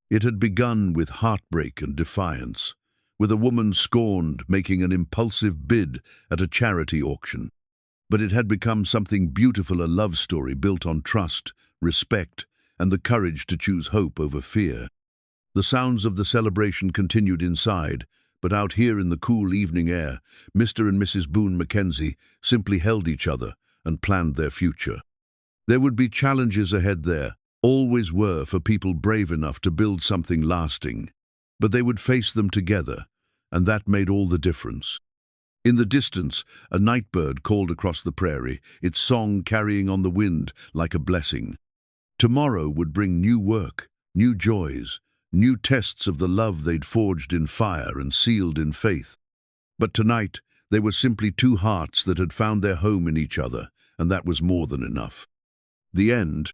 It had begun with heartbreak and defiance, with a woman scorned making an impulsive bid at a charity auction. But it had become something beautiful, a love story built on trust, respect, and the courage to choose hope over fear. The sounds of the celebration continued inside, but out here in the cool evening air, Mr. and Mrs. Boone Mackenzie simply held each other and planned their future. There would be challenges ahead there, always were for people brave enough to build something lasting. But they would face them together, and that made all the difference. In the distance, a nightbird called across the prairie, its song carrying on the wind like a blessing. Tomorrow would bring new work, new joys, new tests of the love they'd forged in fire and sealed in faith. But tonight, they were simply two hearts that had found their home in each other, and that was more than enough. The end,